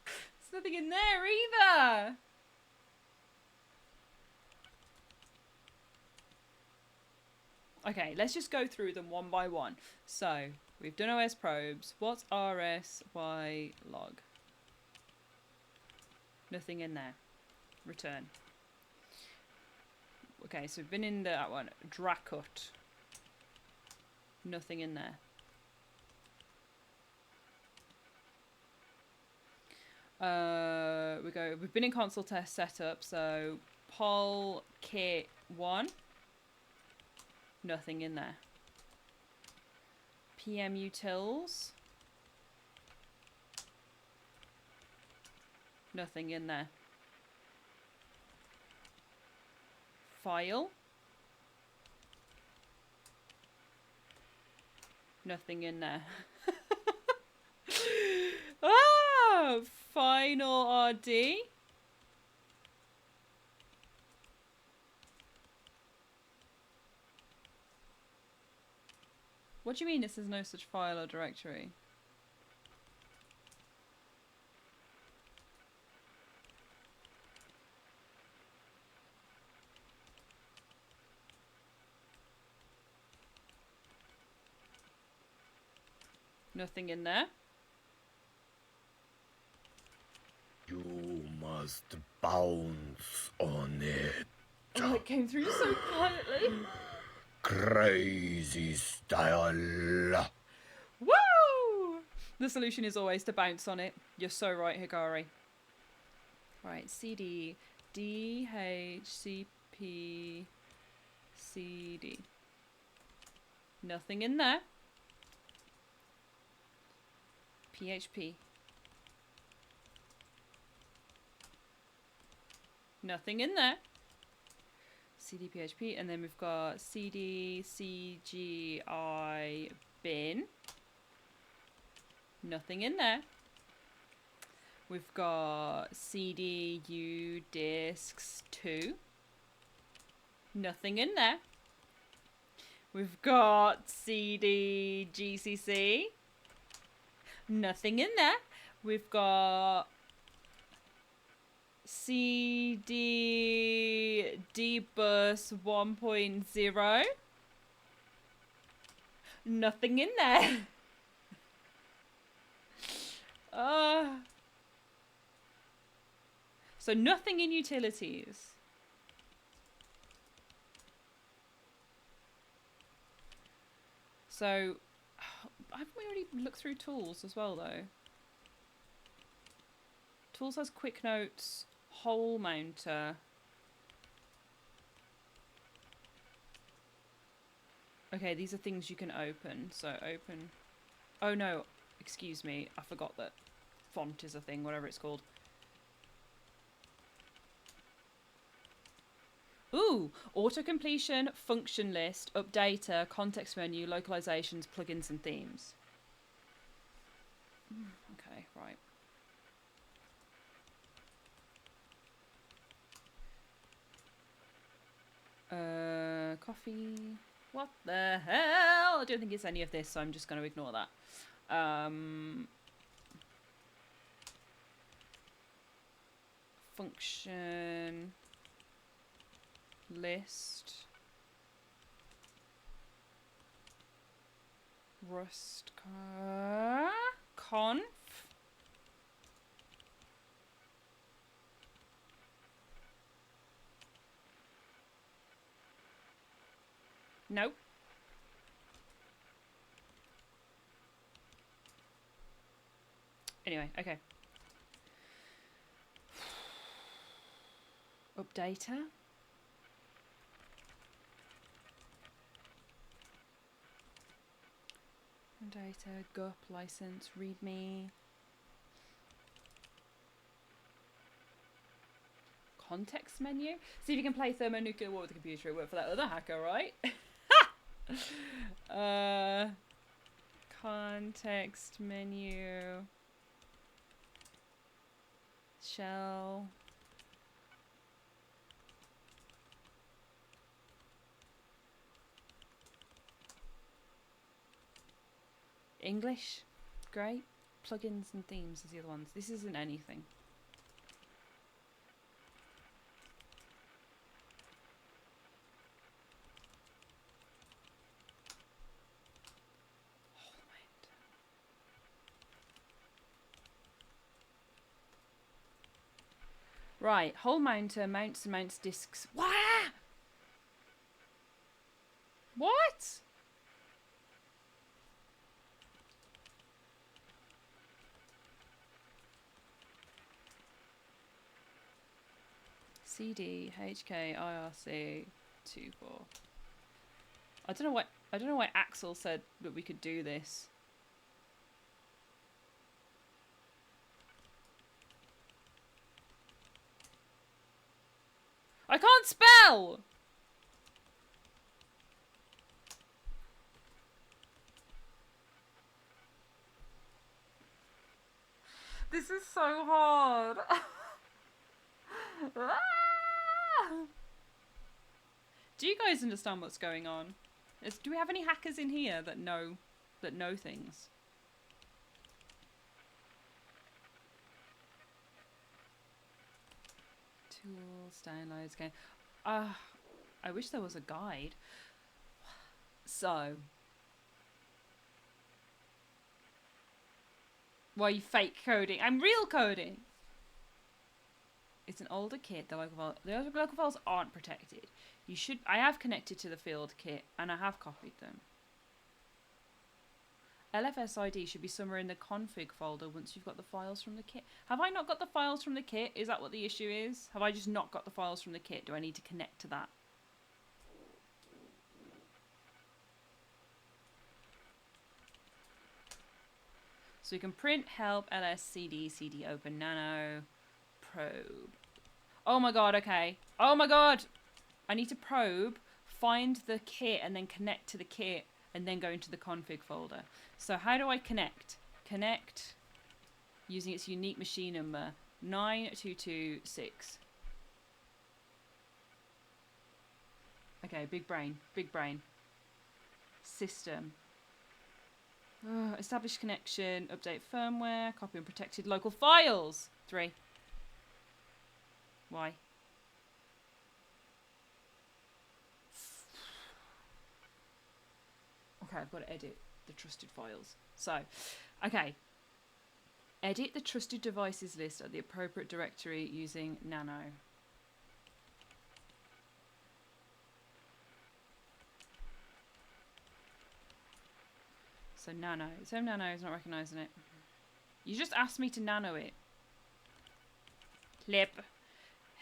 There's nothing in there either. Okay, let's just go through them one by one. So, we've done OS probes. What's RSY log? Nothing in there. Return. Okay, so we've been in that one. Dracut. Nothing in there. We've been in console test setup, so pol kit 1. Nothing in there. PM utils. Nothing in there. File. Nothing in there. Ah! Final RD. What do you mean this is no such file or directory? Nothing in there. You must bounce on it. Oh, it came through so quietly. Crazy style. Woo! The solution is always to bounce on it. You're so right, Hikari. Right, CD, DHCP, CD. Nothing in there. PHP. Nothing in there. CD, PHP, and then we've got CD, CGI, bin. Nothing in there. We've got CD, U, disks, 2. Nothing in there. We've got CD, GCC. Nothing in there. We've got CD dbus 1.0. Nothing in there. So nothing in utilities. So haven't we already looked through tools as well though? Tools has quick notes, hole mounter. Okay, these are things you can open. So open. Oh no, excuse me. I forgot that font is a thing, whatever it's called. Ooh, auto-completion, function list, updater, context menu, localizations, plugins and themes. Okay, right. Coffee. What the hell? I don't think it's any of this, so I'm just going to ignore that. Function list. Rust conf. Nope. Anyway, okay. Updater. Data, GUP, license, readme. Context menu. See if you can play thermonuclear war with the computer. It worked for that other hacker, right? Context menu. Shell. English. Great. Plugins and themes is the other ones. This isn't anything. Right, whole mounter mounts and mounts discs. What? What? CD HK IRC 24. I don't know why Axel said that we could do this. I can't spell! This is so hard. Do you guys understand what's going on? Do we have any hackers in here that know things? Tools, downloads, game. I wish there was a guide. So, why are you fake coding? I'm real coding. It's an older kit. The local files aren't protected. I have connected to the field kit and I have copied them. LFSID should be somewhere in the config folder once you've got the files from the kit. Have I not got the files from the kit? Is that what the issue is? Have I just not got the files from the kit? Do I need to connect to that? So you can print help ls cd open nano probe. Oh my god, okay. Oh my god! I need to probe, find the kit and then connect to the kit and then go into the config folder. So how do I connect? Connect using its unique machine number 9226. Okay, big brain, big brain. System. Establish connection, update firmware, copy and protected local files. 3. Why? Okay, I've got to edit the trusted files. So, okay. Edit the trusted devices list at the appropriate directory using nano. So nano. So nano is not recognising it. You just asked me to nano it. Clip.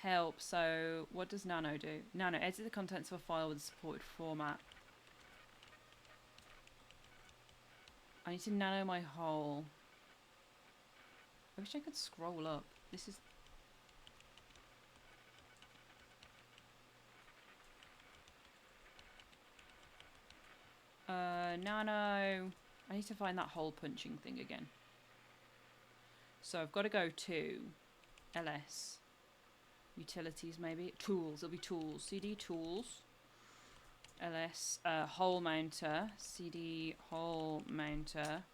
Help. So what does nano do? Nano. Edit the contents of a file with a supported format. I need to nano my whole. I wish I could scroll up. This is... nano. I need to find that hole punching thing again. So I've got to go to ls. Utilities maybe. Tools. It'll be tools. CD tools. ls. Hole mounter. CD hole mounter.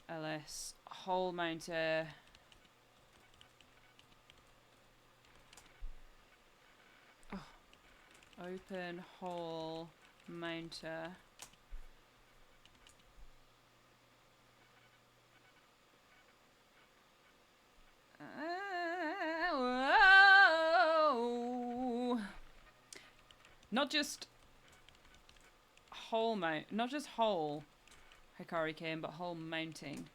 ls. Hole mounter. Oh. Open hole mounter. Not just hole mount, not just hole Hikari Kim, but hole mounting.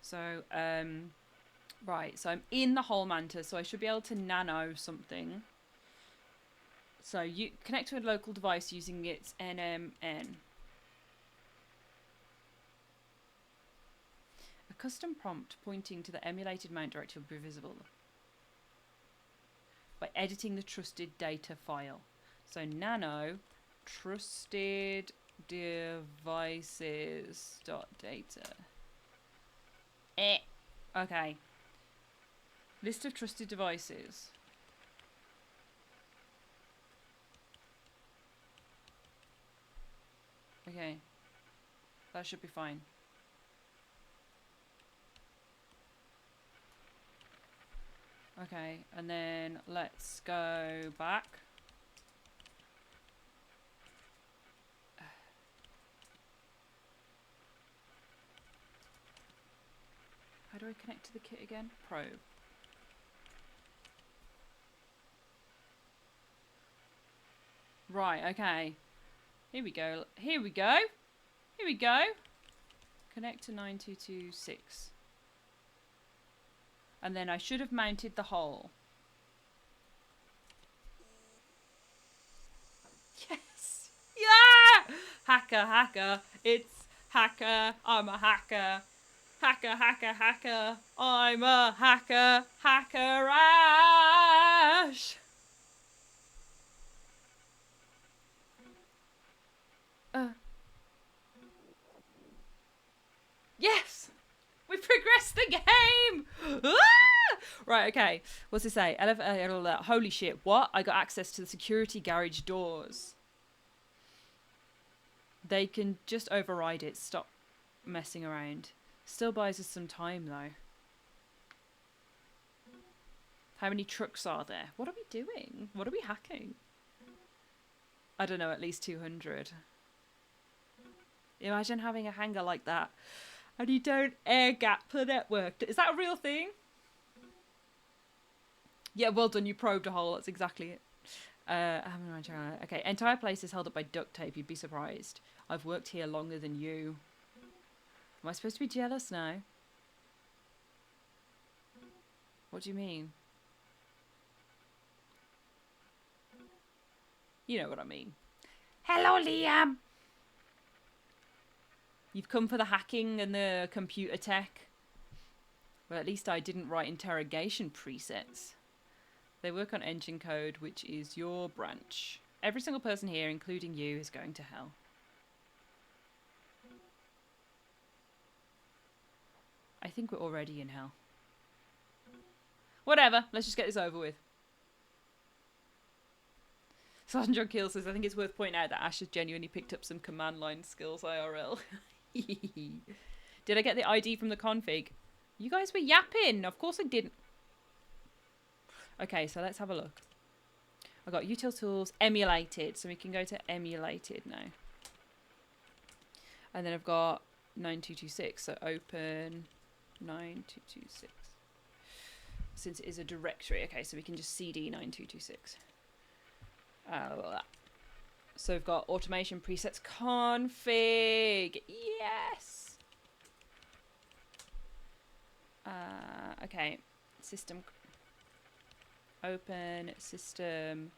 So, right, so I'm in the hole mounter, so I should be able to nano something. So you connect to a local device using its NMN. A custom prompt pointing to the emulated mount directory will be visible by editing the trusted data file. So nano trusted devices dot data. Okay. List of trusted devices. Okay. That should be fine. Okay, and then let's go back. How do I connect to the kit again? Probe. Right, okay. Here we go. Here we go. Here we go. Connect to 9226. And then I should have mounted the hole. Yes! Yeah! Hacker, hacker. It's hacker. I'm a hacker. Hacker, hacker, hacker. I'm a hacker. Hacker Ash. Yes! We progressed the game! Ah! Right, okay. What's it say? Holy shit, what? I got access to the security garage doors. They can just override it. Stop messing around. Still buys us some time, though. How many trucks are there? What are we doing? What are we hacking? I don't know, at least 200. Imagine having a hangar like that. And you don't air gap the network. Is that a real thing? Yeah, well done. You probed a hole. That's exactly it. Okay, entire place is held up by duct tape. You'd be surprised. I've worked here longer than you. Am I supposed to be jealous now? What do you mean? You know what I mean. Hello, Liam. You've come for the hacking and the computer tech. Well, at least I didn't write interrogation presets. They work on engine code, which is your branch. Every single person here, including you, is going to hell. I think we're already in hell. Whatever, let's just get this over with. Sergeant John Keel says, I think it's worth pointing out that Ash has genuinely picked up some command line skills IRL. Did I get the ID from the config? You guys were yapping. Of course I didn't. Okay, so let's have a look. I've got util tools, emulated. So we can go to emulated now. And then I've got 9226. So open 9226. Since it is a directory. Okay, so we can just cd 9226. So we've got automation presets config. Yes. Okay. System. Open system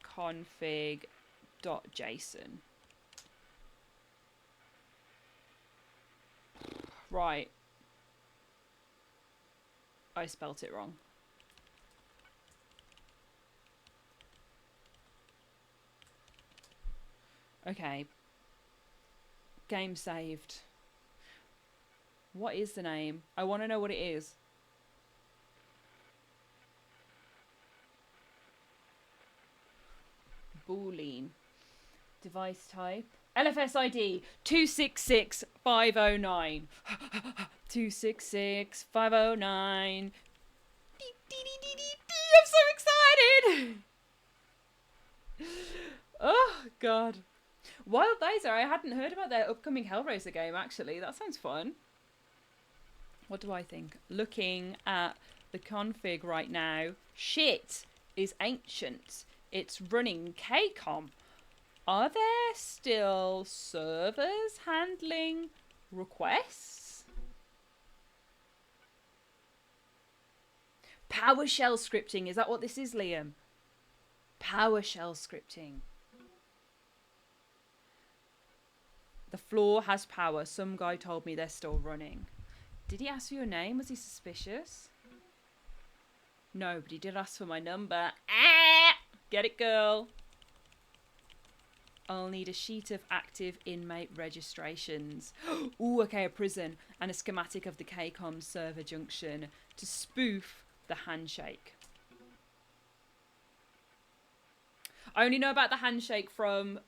config.json. Right. I spelt it wrong. Okay. Game saved. What is the name? I want to know what it is. Boolean. Device type. LFS ID 266509. 266509. I'm so excited! Oh, God. Wild Laser, I hadn't heard about their upcoming Hellraiser game, actually. That sounds fun. What do I think? Looking at the config right now. Shit is ancient. It's running KCOM. Are there still servers handling requests? PowerShell scripting. Is that what this is, Liam? PowerShell scripting. The floor has power. Some guy told me they're still running. Did he ask for your name? Was he suspicious? No, but he did ask for my number. Ah! Get it, girl. I'll need a sheet of active inmate registrations. Ooh, okay, a prison. And a schematic of the KCOM server junction to spoof the handshake. I only know about the handshake from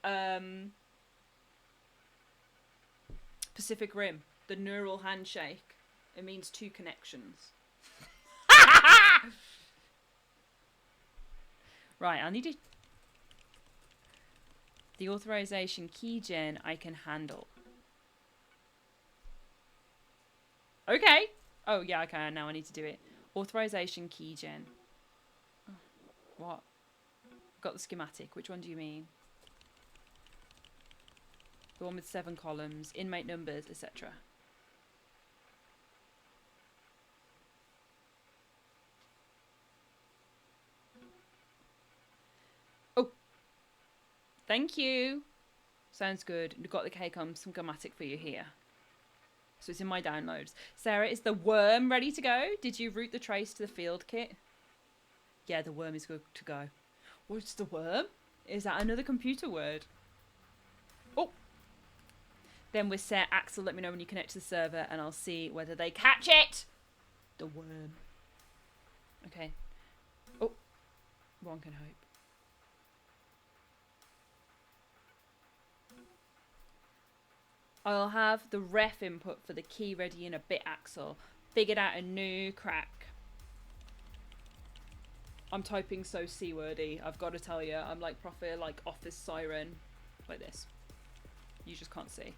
Pacific Rim. The neural handshake. It means 2 connections. Right, I need to... The authorization keygen I can handle. Okay. Oh, yeah, okay, now I need to do it. Authorization keygen. Oh, what? Got the schematic. Which one do you mean? The one with 7 columns, inmate numbers, etc. Oh. Thank you. Sounds good. We've got the KCOM schematic for you here. So it's in my downloads. Sarah, is the worm ready to go? Did you route the trace to the field kit? Yeah, the worm is good to go. What's the worm? Is that another computer word? Oh. Then we're set. Axel, let me know when you connect to the server and I'll see whether they catch it. The worm. Okay. Oh. One can hope. I'll have the ref input for the key ready in a bit, Axel. Figured out a new crack. I'm typing so C-wordy, I've got to tell you. I'm like proper like office siren. Like this. You just can't see.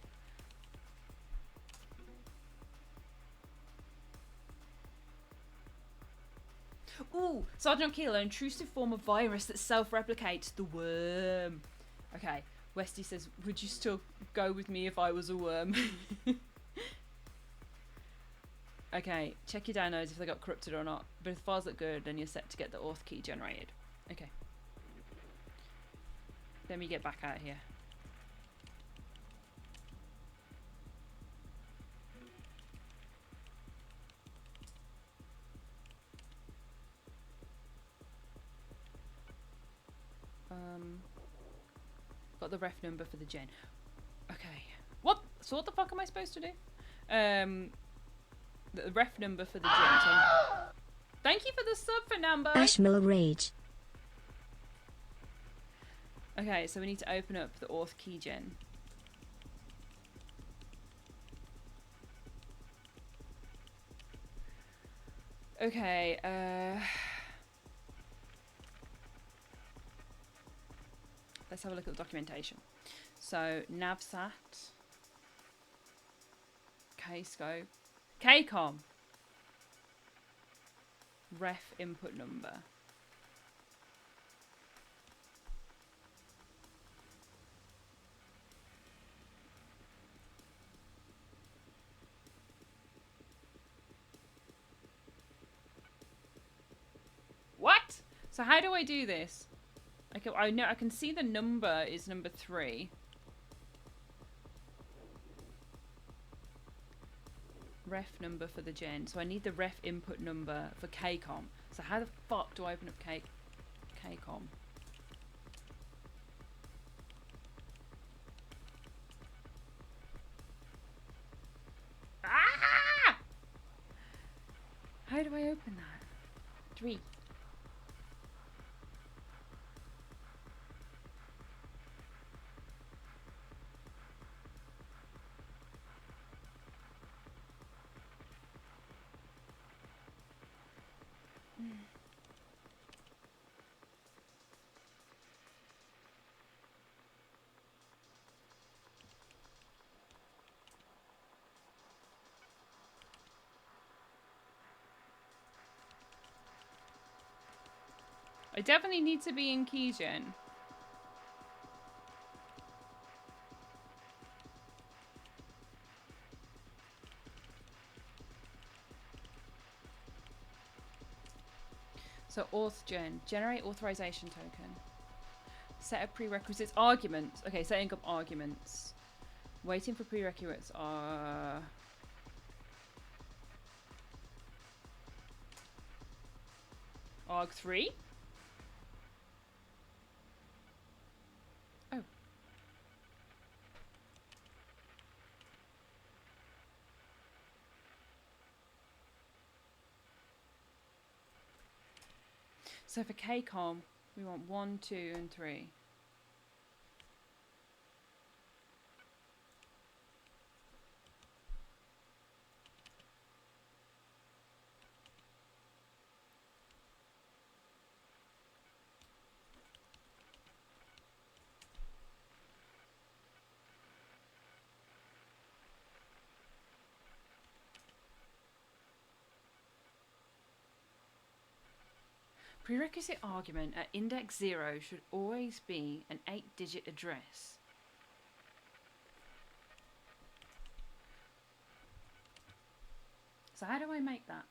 Ooh, Sergeant Keel, an intrusive form of virus that self-replicates. The worm. Okay. Westy says, would you still go with me if I was a worm? Okay, check your downloads if they got corrupted or not. But if the files look good, then you're set to get the auth key generated. Okay. Let me get back out of here. Got the ref number for the gen. Okay. What? So what the fuck am I supposed to do? The ref number for the gen. So thank you for the sub for number. Ashmill Rage. Okay, so we need to open up the auth keygen. Okay, let's have a look at the documentation. So, navsat, kscope, kcom, ref input number. What? So how do I do this? I know I can see the number is number 3. Ref number for the gen. So I need the ref input number for KCOM. So how the fuck do I open up KCOM? Ah! How do I open that? 3. I definitely need to be in keygen. So authgen, generate authorization token. Set up prerequisites, arguments. Okay, setting up arguments. Waiting for prerequisites are... arg3? Oh. So for KCOM, we want 1, 2, and 3. Prerequisite argument at index 0 should always be an 8-digit address. So how do I make that?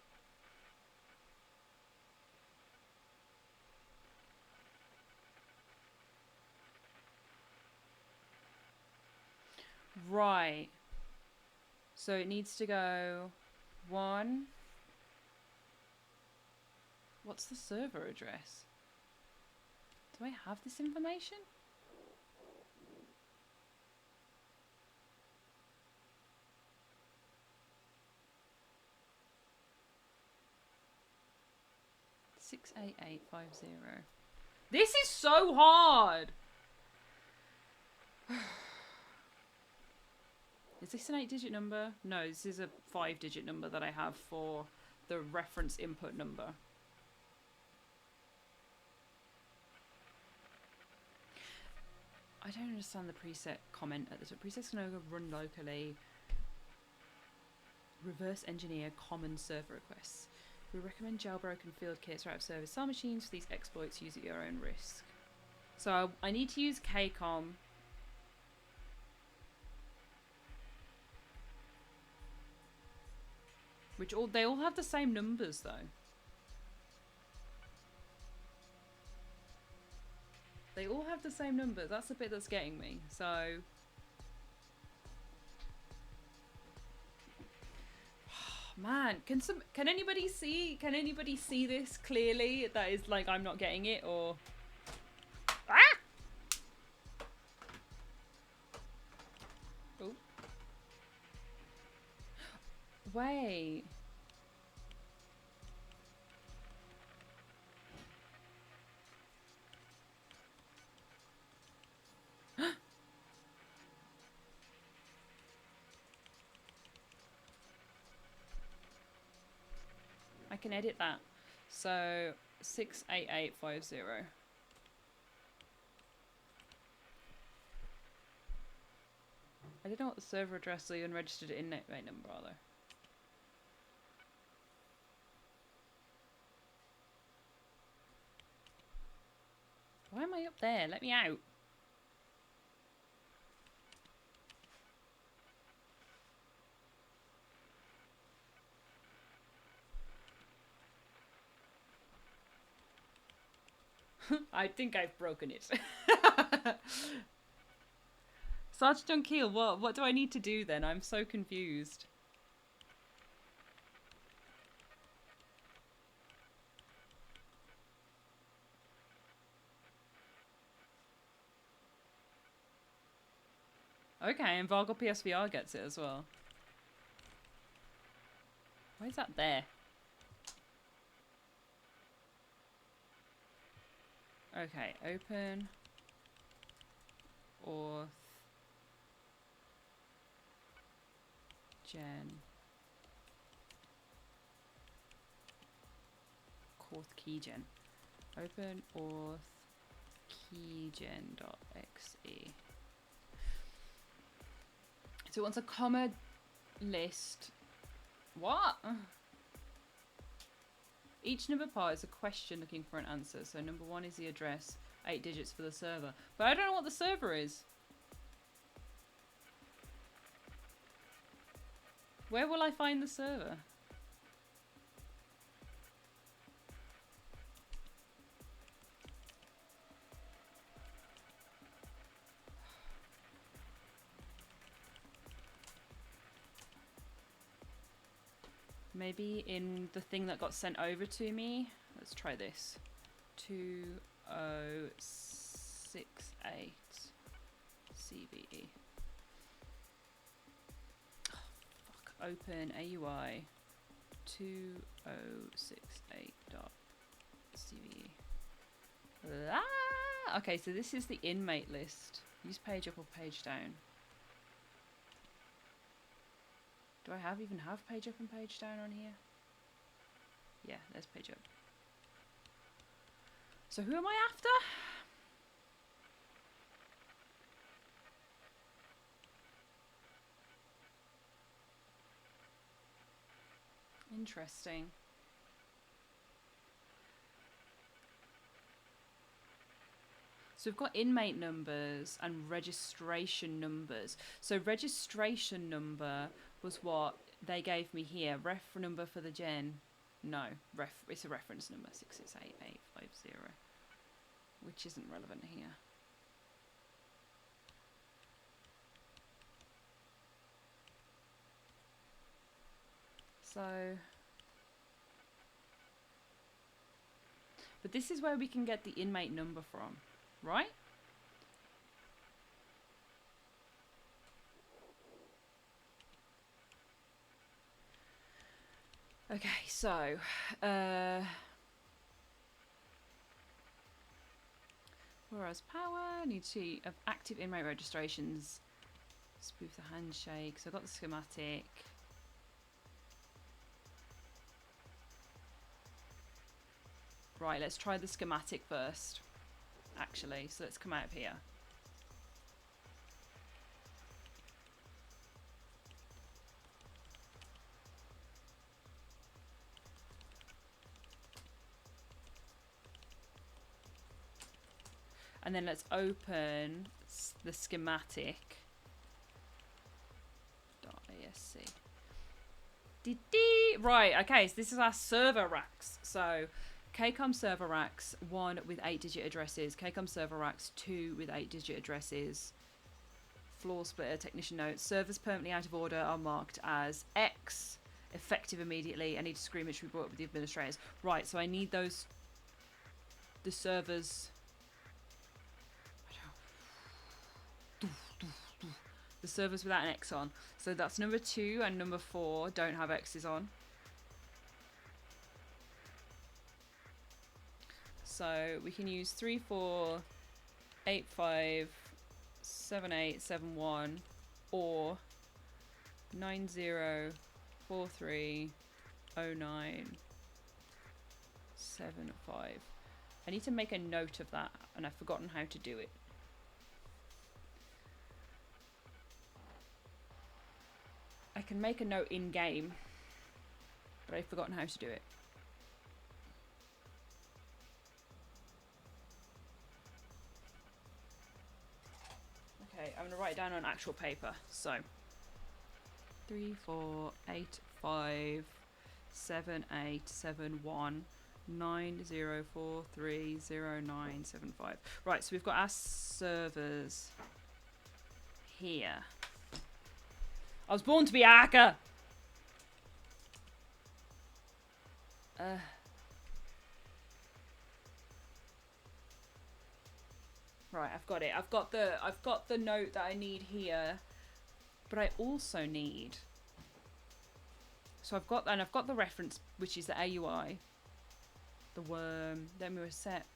Right. So it needs to go 1. What's the server address? Do I have this information? (68850). This is so hard. Is this an 8-digit number? No, this is a 5-digit number that I have for the reference input number. I don't understand the preset comment at the top. Presets can no run locally. Reverse engineer common server requests. We recommend jailbroken field kits or out of service SAR machines for these exploits. Use at your own risk. So I need to use KCOM. Which they all have the same numbers though. They all have the same numbers. That's the bit that's getting me. So man, can anybody see this clearly? That is like I'm not getting it, or ah! Oh. Wait. I can edit that. So 68850. I don't know what the server address or the unregistered inmate number are though. Why am I up there? Let me out. I think I've broken it. Sergeant Unkeel, what do I need to do then? I'm so confused. Okay, and Vargle PSVR gets it as well. Why is that there? Okay, open auth gen auth keygen. Open auth keygen.exe. So it wants a comma list. What? Each number part is a question looking for an answer. So number 1 is the address, 8 digits for the server. But I don't know what the server is. Where will I find the server? Maybe in the thing that got sent over to me. Let's try this. 2068 CVE. Oh, fuck. Open AUI 2068.CVE. Ah! Okay, so this is the inmate list. Use page up or page down. Do I even have page up and page down on here? Yeah, there's page up. So who am I after? Interesting. So we've got inmate numbers and registration numbers. So registration number was what they gave me here. Ref number for the gen. No, it's a reference number, 668850, which isn't relevant here. So, but this is where we can get the inmate number from, right? Okay, so, whereas power, need to have active inmate registrations, spoof the handshake. So I've got the schematic. Right, let's try the schematic first, actually. So let's come out of here. And then let's open the schematic. .asc. Right, okay, so this is our server racks. So KCOM server racks, 1 with 8-digit addresses. KCOM server racks, 2 with 8-digit addresses. Floor splitter, technician notes. Servers permanently out of order are marked as X. Effective immediately. I need to screen which we brought up with the administrators. Right, so I need those... the servers... the servers without an X on. So that's number 2 and number 4 don't have X's on. So we can use 34857871 or 90430975. I need to make a note of that and I've forgotten how to do it. I can make a note in game, but I've forgotten how to do it. Okay, I'm gonna write it down on actual paper. So 3485787190430975. Right, so we've got our servers here. I was born to be a hacker. Right, I've got it. I've got the note that I need here, but I also need. So I've got the reference, which is the AUI, the worm. Then we were set.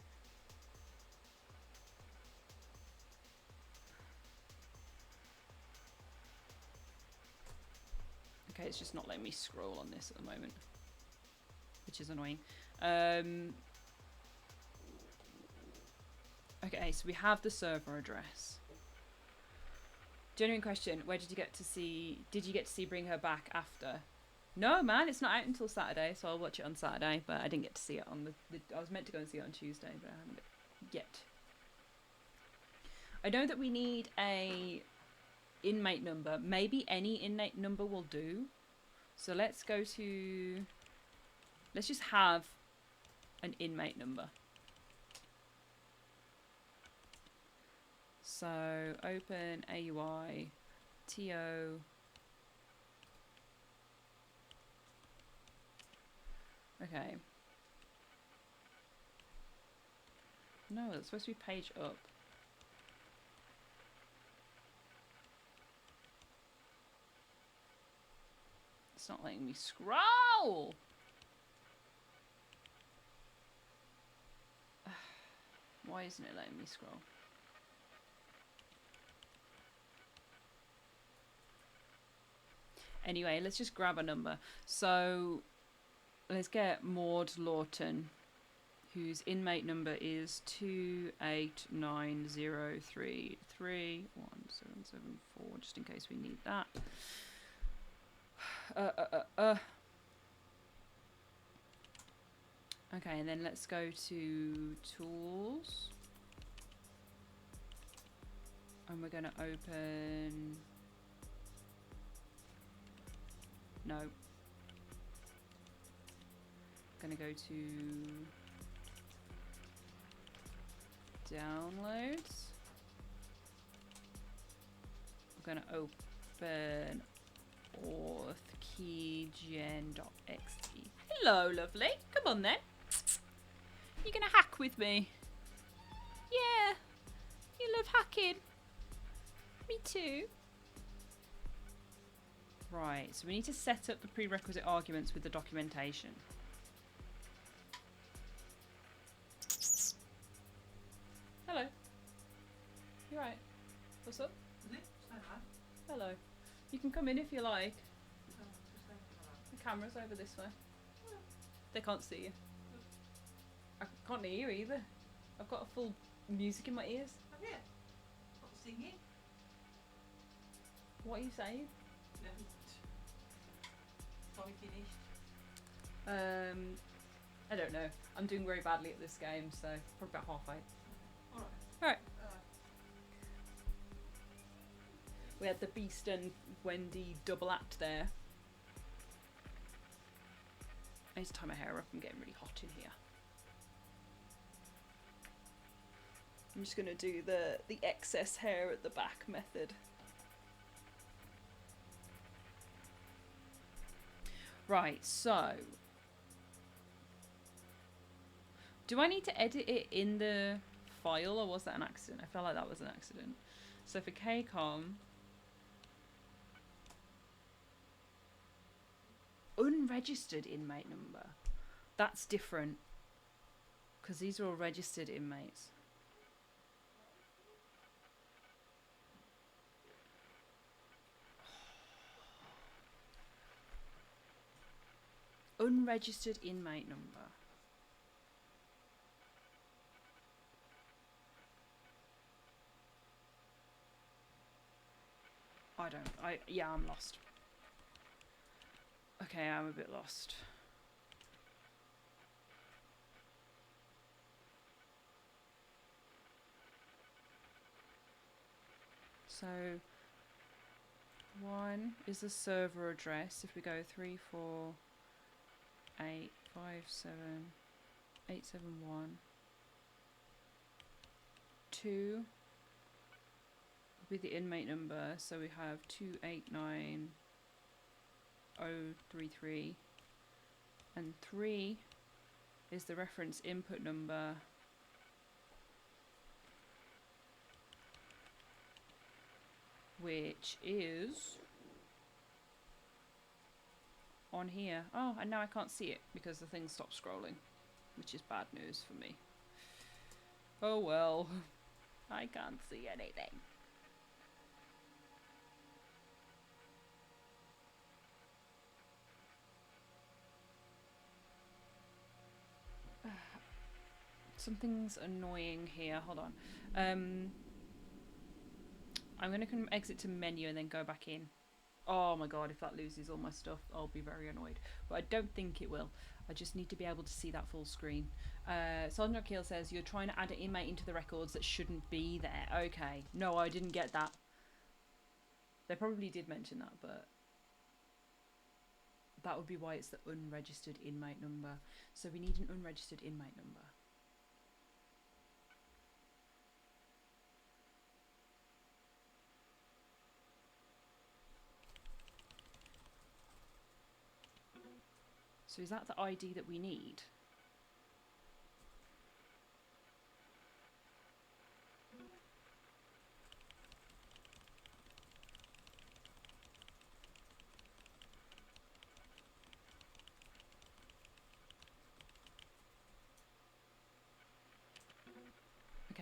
Okay, it's just not letting me scroll on this at the moment, which is annoying. Okay, so we have the server address. Genuine question: where did you get to see? Did you get to see Bring Her Back after? No, man, it's not out until Saturday, so I'll watch it on Saturday. But I didn't get to see it on the I was meant to go and see it on Tuesday, but I haven't yet. I know that we need a inmate number. Maybe any inmate number will do. So let's go to. Let's just have an inmate number. So open AUI TO. Okay. No, it's supposed to be page up. It's not letting me scroll. Why isn't it letting me scroll? Anyway, let's just grab a number. So let's get Maud Lawton, whose inmate number is 28903317774, just in case we need that. Okay, and then let's go to tools. And we're going to open... No. Going to go to downloads. We're going to open authkeygen.xt. Hello, lovely. Come on then. You're going to hack with me? Yeah. You love hacking. Me too. Right, so we need to set up the prerequisite arguments with the documentation. Hello. You right? What's up? Hello. You can come in if you like. The camera's over this way. They can't see you. I can't hear you either. I've got a full music in my ears. Have you? What, singing? What are you saying? No. Sorry, finished. I don't know. I'm doing very badly at this game, so probably about halfway. Alright. Alright. We had the Beast and Wendy double act there. I need to tie my hair up. I'm getting really hot in here. I'm just going to do the excess hair at the back method. Right, so... do I need to edit it in the file, or was that an accident? I felt like that was an accident. So for KCOM... unregistered inmate number. That's different. Because these are all registered inmates. Unregistered inmate number. Yeah, I'm lost. Okay, I'm a bit lost. So, 1 is the server address. If we go 348578771. 2 will be the inmate number. So we have 289033, and 3 is the reference input number, which is on here. Oh, and now I can't see it because the thing stopped scrolling, which is bad news for me. Oh well, I can't see anything. Something's annoying here. Hold on. I'm going to exit to menu and then go back in. Oh my god, if that loses all my stuff, I'll be very annoyed. But I don't think it will. I just need to be able to see that full screen. Sergeant Keel says, you're trying to add an inmate into the records that shouldn't be there. Okay. No, I didn't get that. They probably did mention that, but... that would be why it's the unregistered inmate number. So we need an unregistered inmate number. So is that the ID that we need?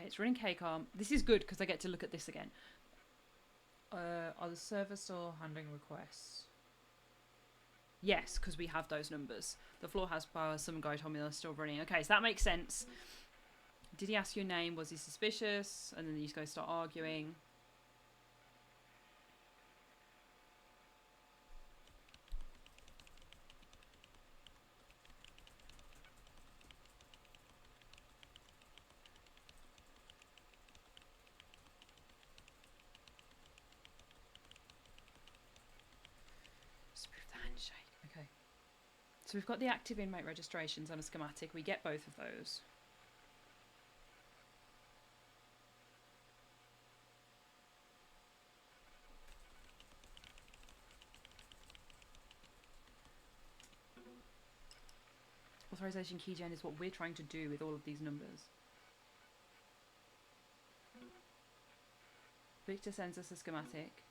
it's running KCOM. This is good because I get to look at this again. Are the servers still handling requests? Yes, because we have those numbers. The floor has power. Some guy told me they're still running. Okay, so that makes sense. Did he ask your name? Was he suspicious? And then these guys start arguing. Disprove the handshake. Okay. So we've got the active inmate registrations and a schematic. We get both of those. Authorization keygen is what we're trying to do with all of these numbers. Victor sends us a schematic.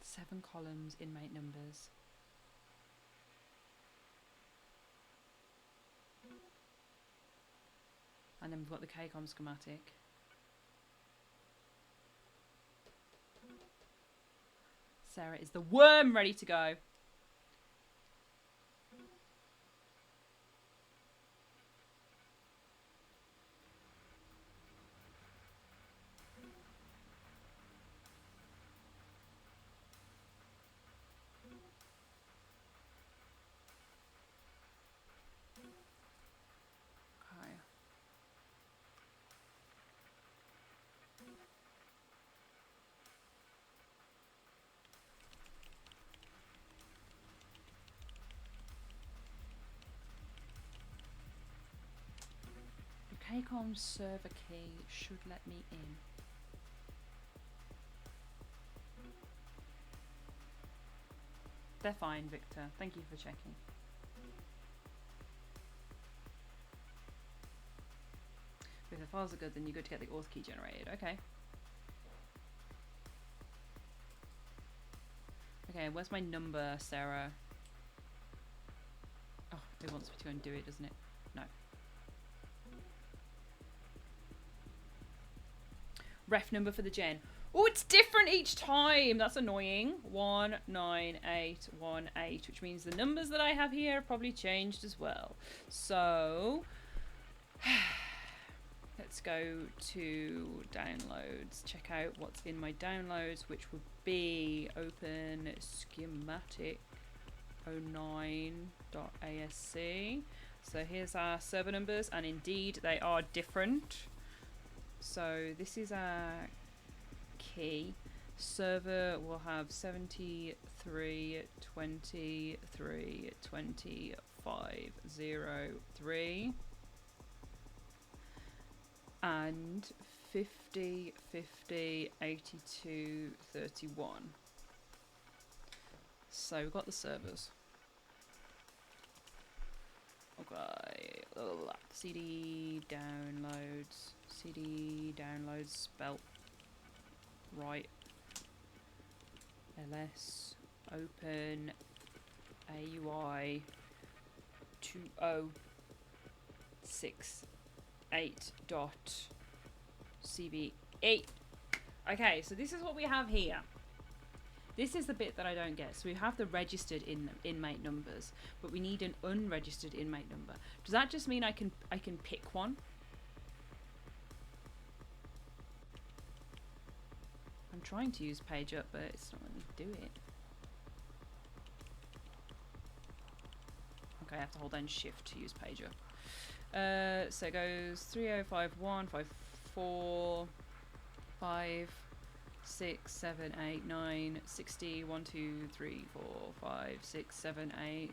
Seven columns, inmate numbers. And then we've got the KCOM schematic. Sarah is the worm ready to go. Okay. The KCOM server key should let me in. They're fine, Victor. Thank you for checking. If the files are good, then you're good to get the auth key generated. Okay. Okay, where's my number, Sarah? Oh, it wants me to undo it, doesn't it? No. Ref number for the gen. Oh, it's different each time. That's annoying. 19818, which means the numbers that I have here have probably changed as well. So let's go to downloads. Check out what's in my downloads, which would be open schematic 09.asc. So here's our server numbers, and indeed they are different. So this is our key. Server will have 73232503 and 50508231. So we've got the servers. Okay, CD downloads, s.p.l.i.t, right, ls, open, AUI 2068.cv8. Okay, so this is what we have here. This is the bit that I don't get. So we have the registered inmate numbers, but we need an unregistered inmate number. Does that just mean I can pick one? I'm trying to use page up, but it's not letting me do it. Okay, I have to hold down shift to use page up. So it goes 3051, 54, 5, 6, 7, 8, 9, 60, 1, 2, 3, 4, 5, 6, 7, 8,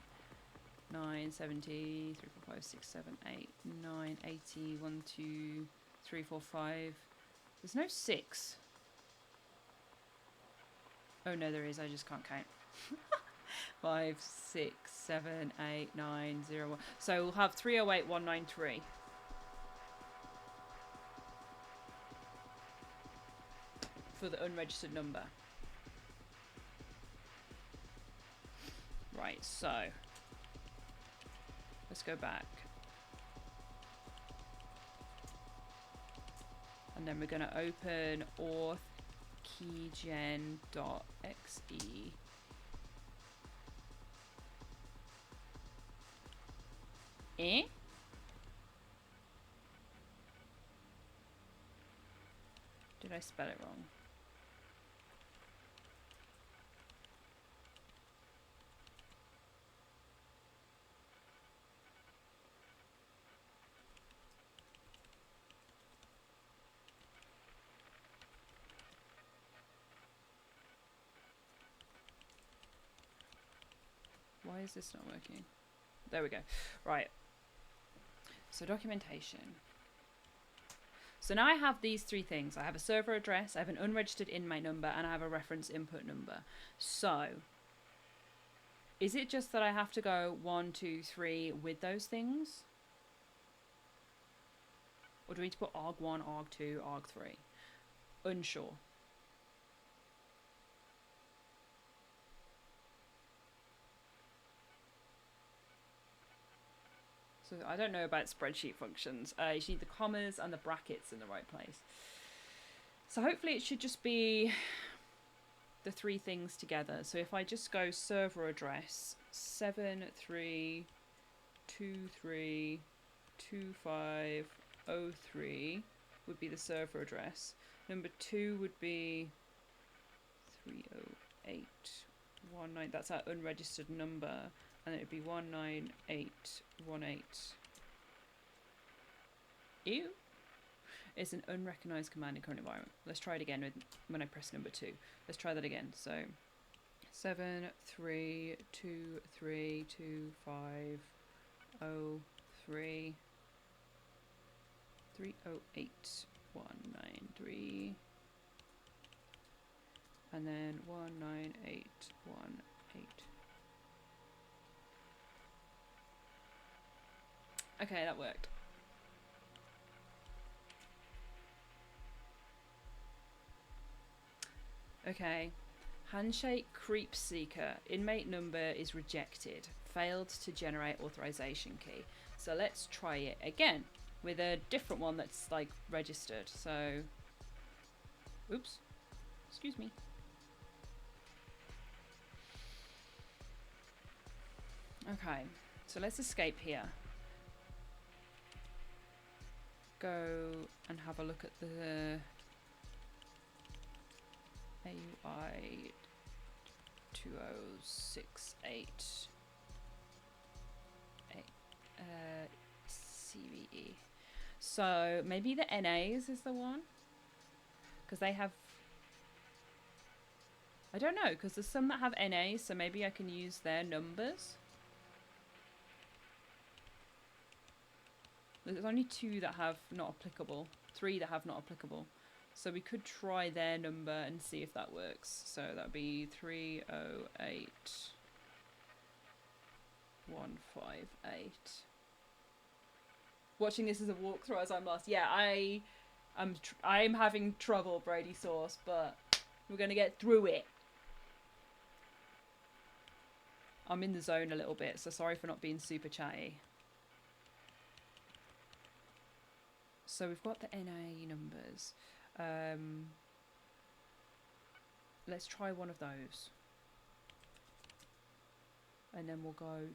9, 70, 3, 4, 5, 6, 7, 8, 9, 80, 1, 2, 3, 4, 5. There's no 6. Oh no, there is, I just can't count. 5, 6, 7, 8, 9, 0, 1. So we'll have 308193. For the unregistered number. Right, so let's go back. And then we're going to open auth keygen.exe. Eh? Did I spell it wrong? Why is this not working? There we go. Right. So documentation. So now I have these three things. I have a server address, I have an unregistered inmate number, and I have a reference input number. So is it just that I have to go 1, 2, 3 with those things? Or do we need to put arg1, arg2, arg3? Unsure. So I don't know about spreadsheet functions. You need the commas and the brackets in the right place. So hopefully it should just be the three things together. So if I just go server address 73232503 would be the server address. Number 2 would be 30819. That's our unregistered number. And it would be 19818. Ew. It's an unrecognized command in current environment. Let's try it again when I press number 2. Let's try that again. So 73232503 308193 and then 19818. Okay, that worked. Okay. Handshake creep seeker. Inmate number is rejected. Failed to generate authorization key. So let's try it again with a different one that's like registered. So, oops. Excuse me. Okay. So let's escape here. Go and have a look at the AUI 2068 CVE. So maybe the NAs is the one, because they have, I don't know, because there's some that have NAs, so maybe I can use their numbers. There's only 2 that have not applicable, 3 that have not applicable. So we could try their number and see if that works. So that would be 308158. Watching this as a walkthrough as I'm lost. Yeah, I'm having trouble, Brady Sauce, but we're going to get through it. I'm in the zone a little bit, so sorry for not being super chatty. So we've got the NA numbers. Let's try one of those. And then we'll go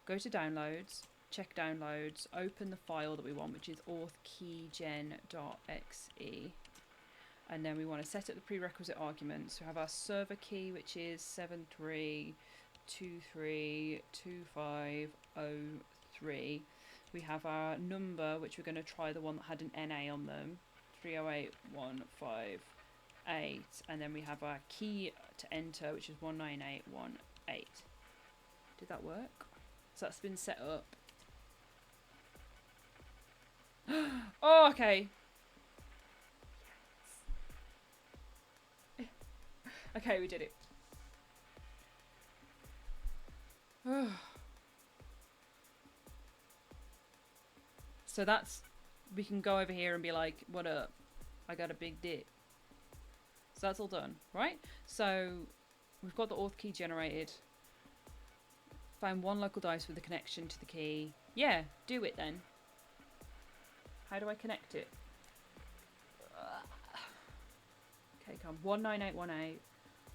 to downloads, check downloads, open the file that we want, which is authkeygen.exe. And then we want to set up the prerequisite arguments. We have our server key, which is 73232503. We have our number, which we're going to try the one that had an NA on them, 308158. And then we have our key to enter, which is 19818. Did that work? So that's been set up. Oh, okay. Yes. Okay, we did it. So that's, we can go over here and be like, what up? I got a big dick. So that's all done, right? So We've got the auth key generated. Find one local dice with a connection to the key. Yeah, do it then. How do I connect it? Okay, come 19818.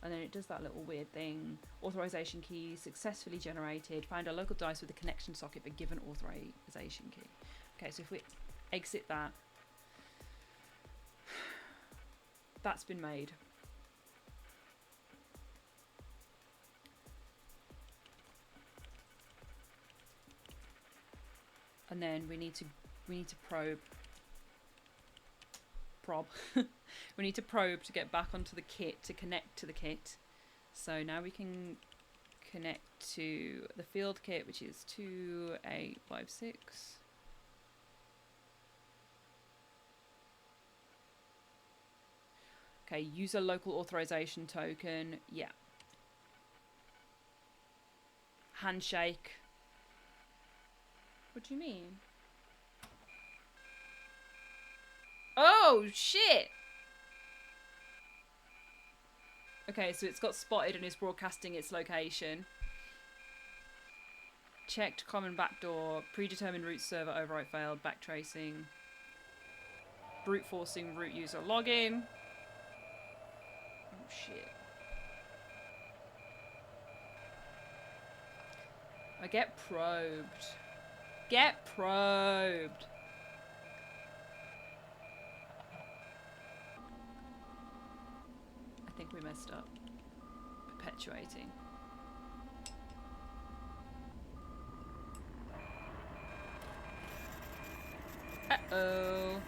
And then it does that little weird thing. Authorization key successfully generated. Find a local dice with a connection socket for given authorization key. Okay, so if we exit that, that's been made. And then we need to probe. We need to probe to get back onto the kit, to connect to the kit. So now we can connect to the field kit, which is 2856. Okay, use a local authorization token. Yeah. Handshake. What do you mean? Oh, shit! Okay, so it's got spotted and is broadcasting its location. Checked common backdoor. Predetermined root server overwrite failed. Backtracing. Brute forcing root user login. Oh, shit. I get probed. Get probed. I think we messed up. Perpetuating. Uh-oh.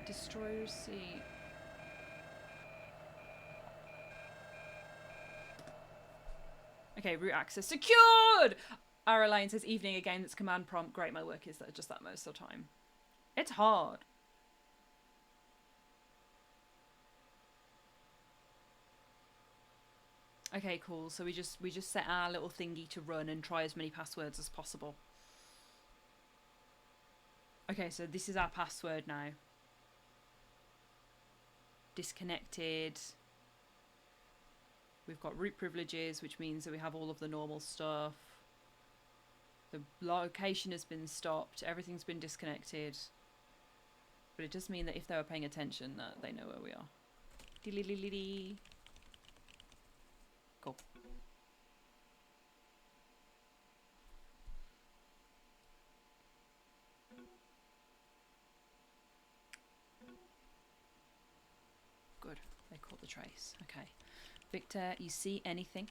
Destroy receipt. Okay, root access secured! Our Lane says evening again, that's command prompt. Great, my work is just that most of the time. It's hard. Okay, cool. So we just set our little thingy to run and try as many passwords as possible. Okay, so this is our password now. Disconnected. We've got root privileges, which means that we have all of the normal stuff. The location has been stopped. Everything's been disconnected. But it does mean that if they were paying attention, that they know where we are. Dee-lee-lee-lee-lee. Cool. Good. They caught the trace. Okay. Victor, you see anything?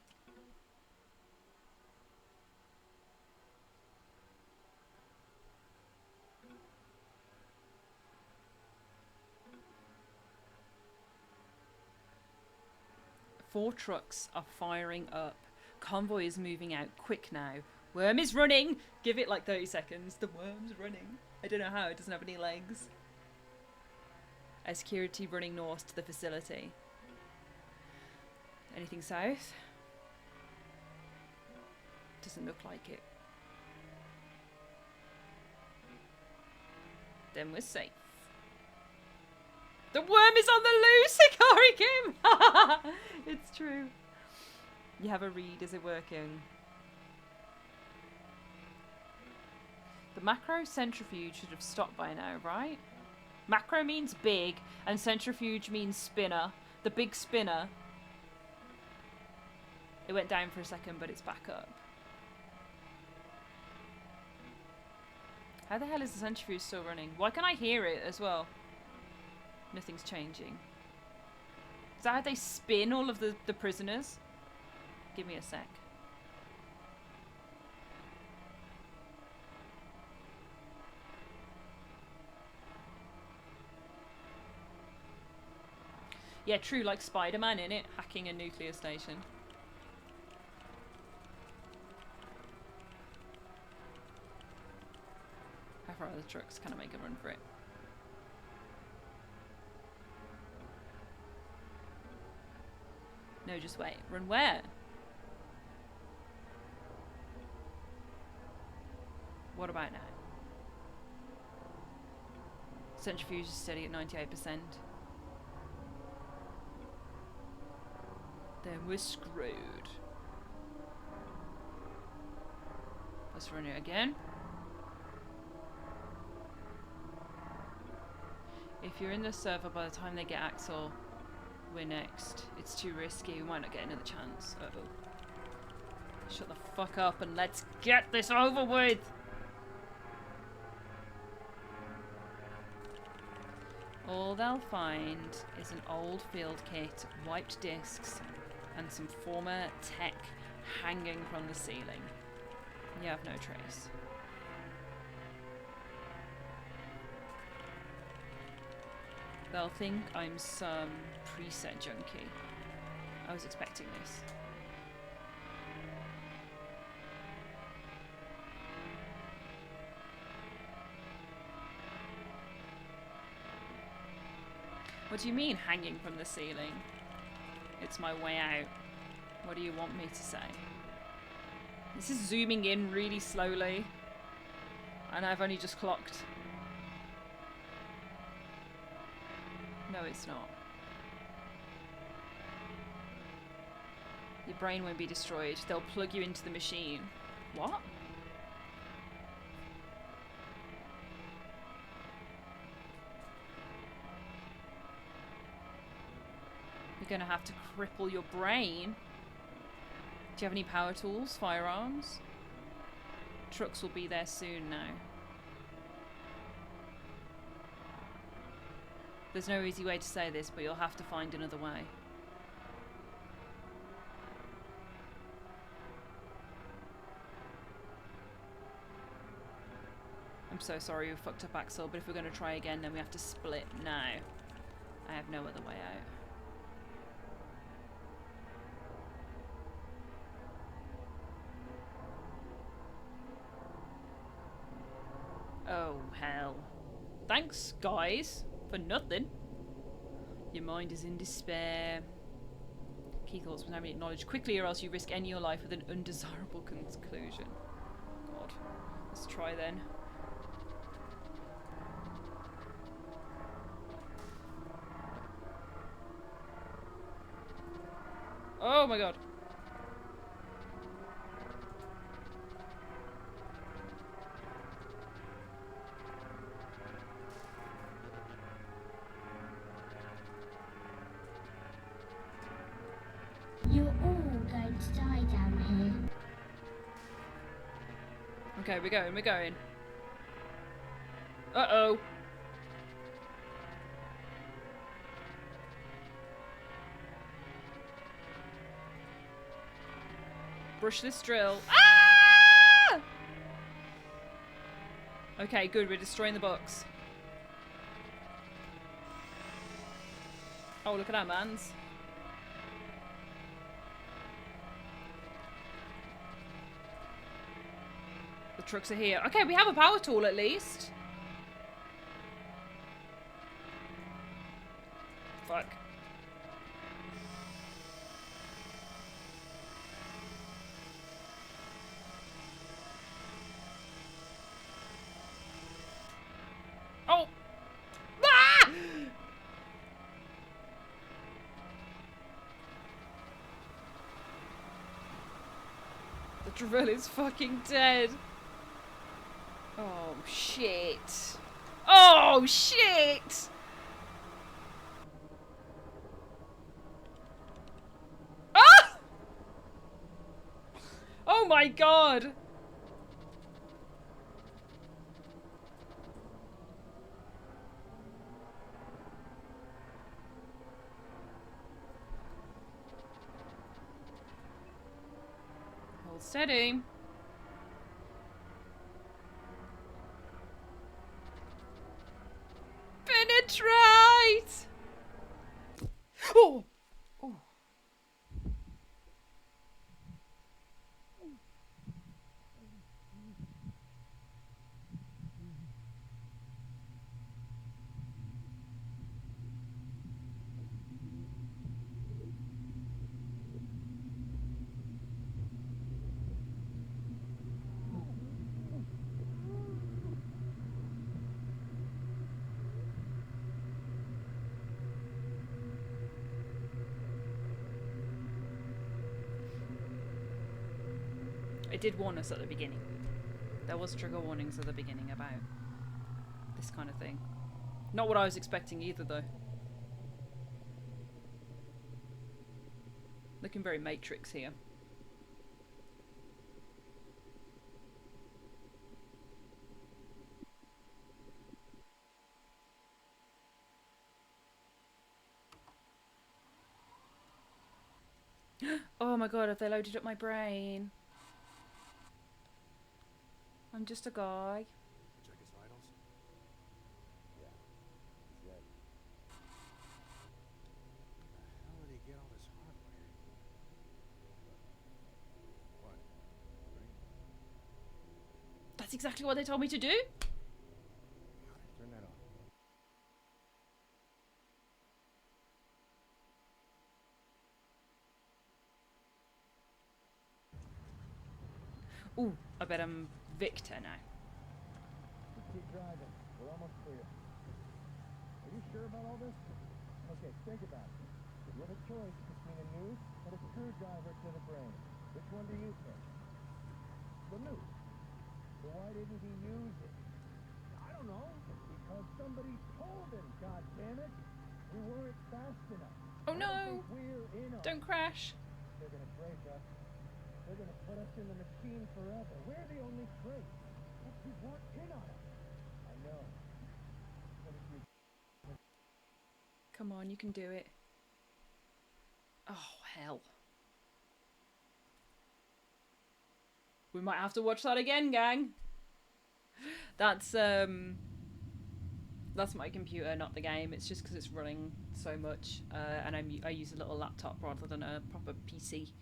Four trucks are firing up. Convoy is moving out. Quick now. Worm is running! Give it like 30 seconds. The worm's running. I don't know how. It doesn't have any legs. A security running north to the facility. Anything south? Doesn't look like it. Then we're safe. The worm is on the loose, Hikari Kim! It's true. You have a read, is it working? The macro centrifuge should have stopped by now, right? Macro means big, and centrifuge means spinner. The big spinner. It went down for a second, but it's back up. How the hell is the centrifuge still running? Why can't I hear it as well? Nothing's changing. Is that how they spin all of the prisoners? Give me a sec. Yeah, true, like Spider-Man, innit? Hacking a nuclear station. How far are the trucks? Can I make a run for it? No, just wait. Run where? What about now? Centrifuge is steady at 98%. Then we're screwed. Let's run it again. If you're in the server by the time they get Axel, we're next. It's too risky. We might not get another chance. Uh-oh. Shut the fuck up and let's get this over with! All they'll find is an old field kit, wiped discs, and some former tech hanging from the ceiling. You have no trace. They'll think I'm some preset junkie. I was expecting this. What do you mean, hanging from the ceiling? It's my way out. What do you want me to say? This is zooming in really slowly. And I've only just clocked. No, it's not. Your brain won't be destroyed. They'll plug you into the machine. What? You're gonna have to cripple your brain. Do you have any power tools? Firearms? Trucks will be there soon now. There's no easy way to say this, but you'll have to find another way. I'm so sorry we fucked up Axel, but if we're going to try again, then we have to split now. I have no other way out. Oh, hell. Thanks, guys, for nothing. Your mind is in despair. Key thoughts must now be acknowledged quickly, or else you risk ending your life with an undesirable conclusion. God. Let's try then. Oh my god. You're all going to die down here. Okay, we're going. Uh-oh. Brush this drill. Ah! Okay, good, we're destroying the box. Oh, look at our mans. The trucks are here. Okay, we have a power tool at least. Fuck. Oh! Ah! The drill is fucking dead. Oh, shit. Oh, shit! Ah! Oh my god! Hold steady. Penetrate! Oh! Oh. It did warn us at the beginning. There was trigger warnings at the beginning about this kind of thing. Not what I was expecting either, though. Looking very Matrix here. Oh my god, have they loaded up my brain? I'm just a guy. Check his vitals? Yeah, he's dead. Where the hell did he get all this hardware? What? Brain? That's exactly what they told me to do. Turn that off. Ooh, I bet I'm Victor now. Keep driving. We're almost clear. Are you sure about all this? Okay, think about it. You have a choice between a noose and a screwdriver to the brain. Which one do you pick? The noose. So why didn't he use it? I don't know. Because somebody told him, God damn it. We weren't fast enough. Oh no! We're in on Don't crash. They're gonna break us. They're gonna put us in the machine forever. We're the only trace. But you weren't in on it. I know. But if you Come on, you can do it. Oh, hell. We might have to watch that again, gang. That's my computer, not the game. It's just because it's running so much, and I use a little laptop rather than a proper PC.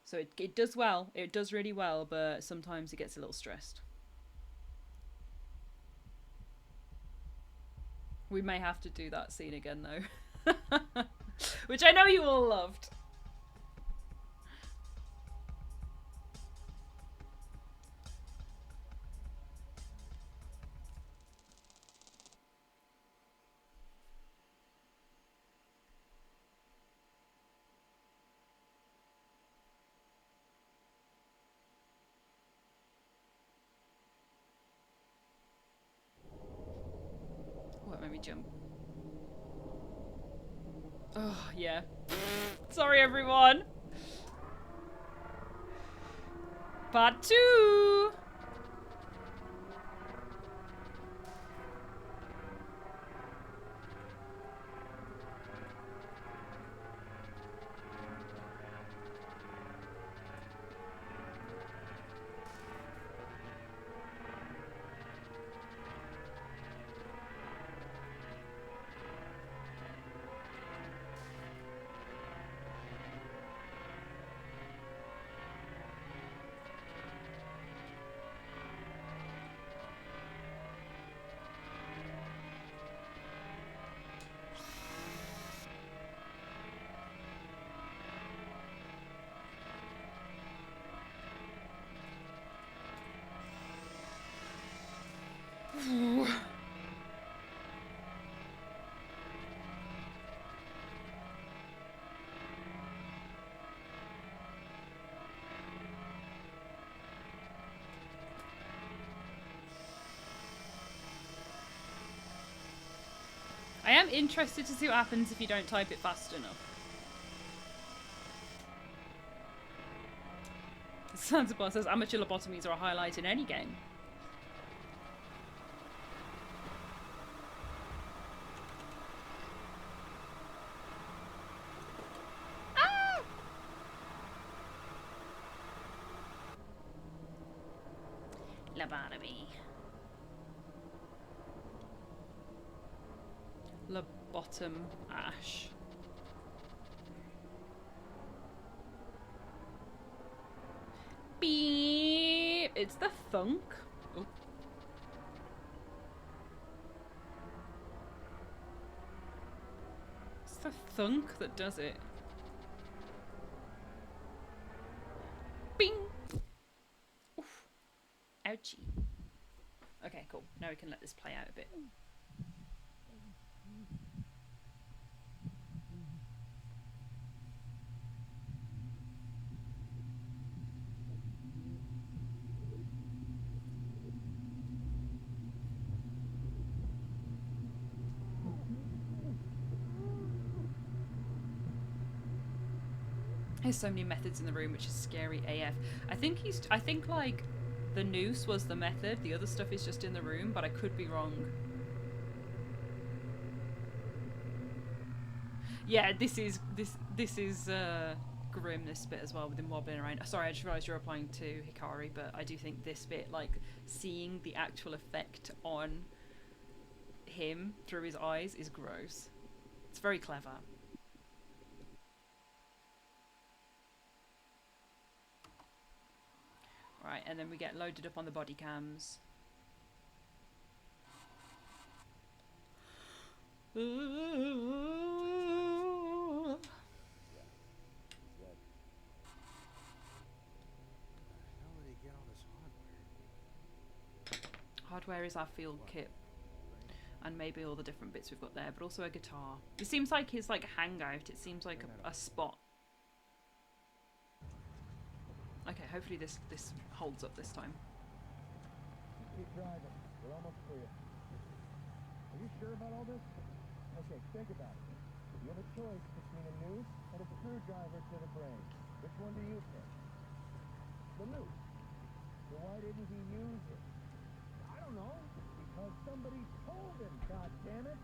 So it does well. It does really well, but sometimes it gets a little stressed. We may have to do that scene again, though. Which I know you all loved. What made me jump? Oh, yeah. Sorry, everyone. Part 2! I am interested to see what happens if you don't type it fast enough. Santa Claus says amateur lobotomies are a highlight in any game. Ah! Lobotomy. Bottom ash. Beep. It's the thunk. Oh. It's the thunk that does it. Bing. Oof. Ouchie. Okay, cool. Now we can let this play out a bit. There's so many methods in the room, which is scary AF. I think like the noose was the method. The other stuff is just in the room, but I could be wrong. Yeah, this is grim, this bit as well, with him wobbling around. Sorry, I just realised you're applying to Hikari, but I do think this bit, like seeing the actual effect on him through his eyes, is gross. It's very clever. Right, and then we get loaded up on the body cams. How did he get all this hardware? Hardware is our field kit, and maybe all the different bits we've got there, but also a guitar. It seems like his like hangout. It seems like a spot. Okay, hopefully this holds up this time. Keep driving. We're almost clear. Are you sure about all this? Okay, think about it. You have a choice between a noose and a screwdriver to the brain. Which one do you pick? The noose. So why didn't he use it? I don't know. Because somebody told him, goddammit.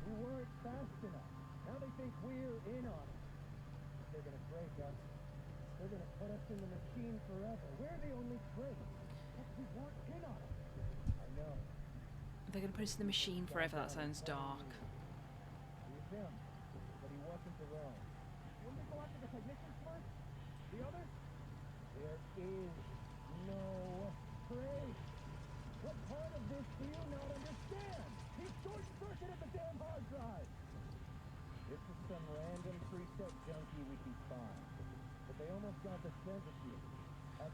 We weren't fast enough. Now they think we're in on it. They're gonna break us. They're gonna put us in the machine forever. We're the only trick. We weren't in on it. I know. They're gonna put us in the machine forever. That sounds dark. He's him, but he wasn't alone. Wouldn't they go after the technicians first? The others? There is no trace. What part of this do you not understand? He short-circuited the damn hard drive. This is some random preset junkie we can find. But they almost got the centrifuge.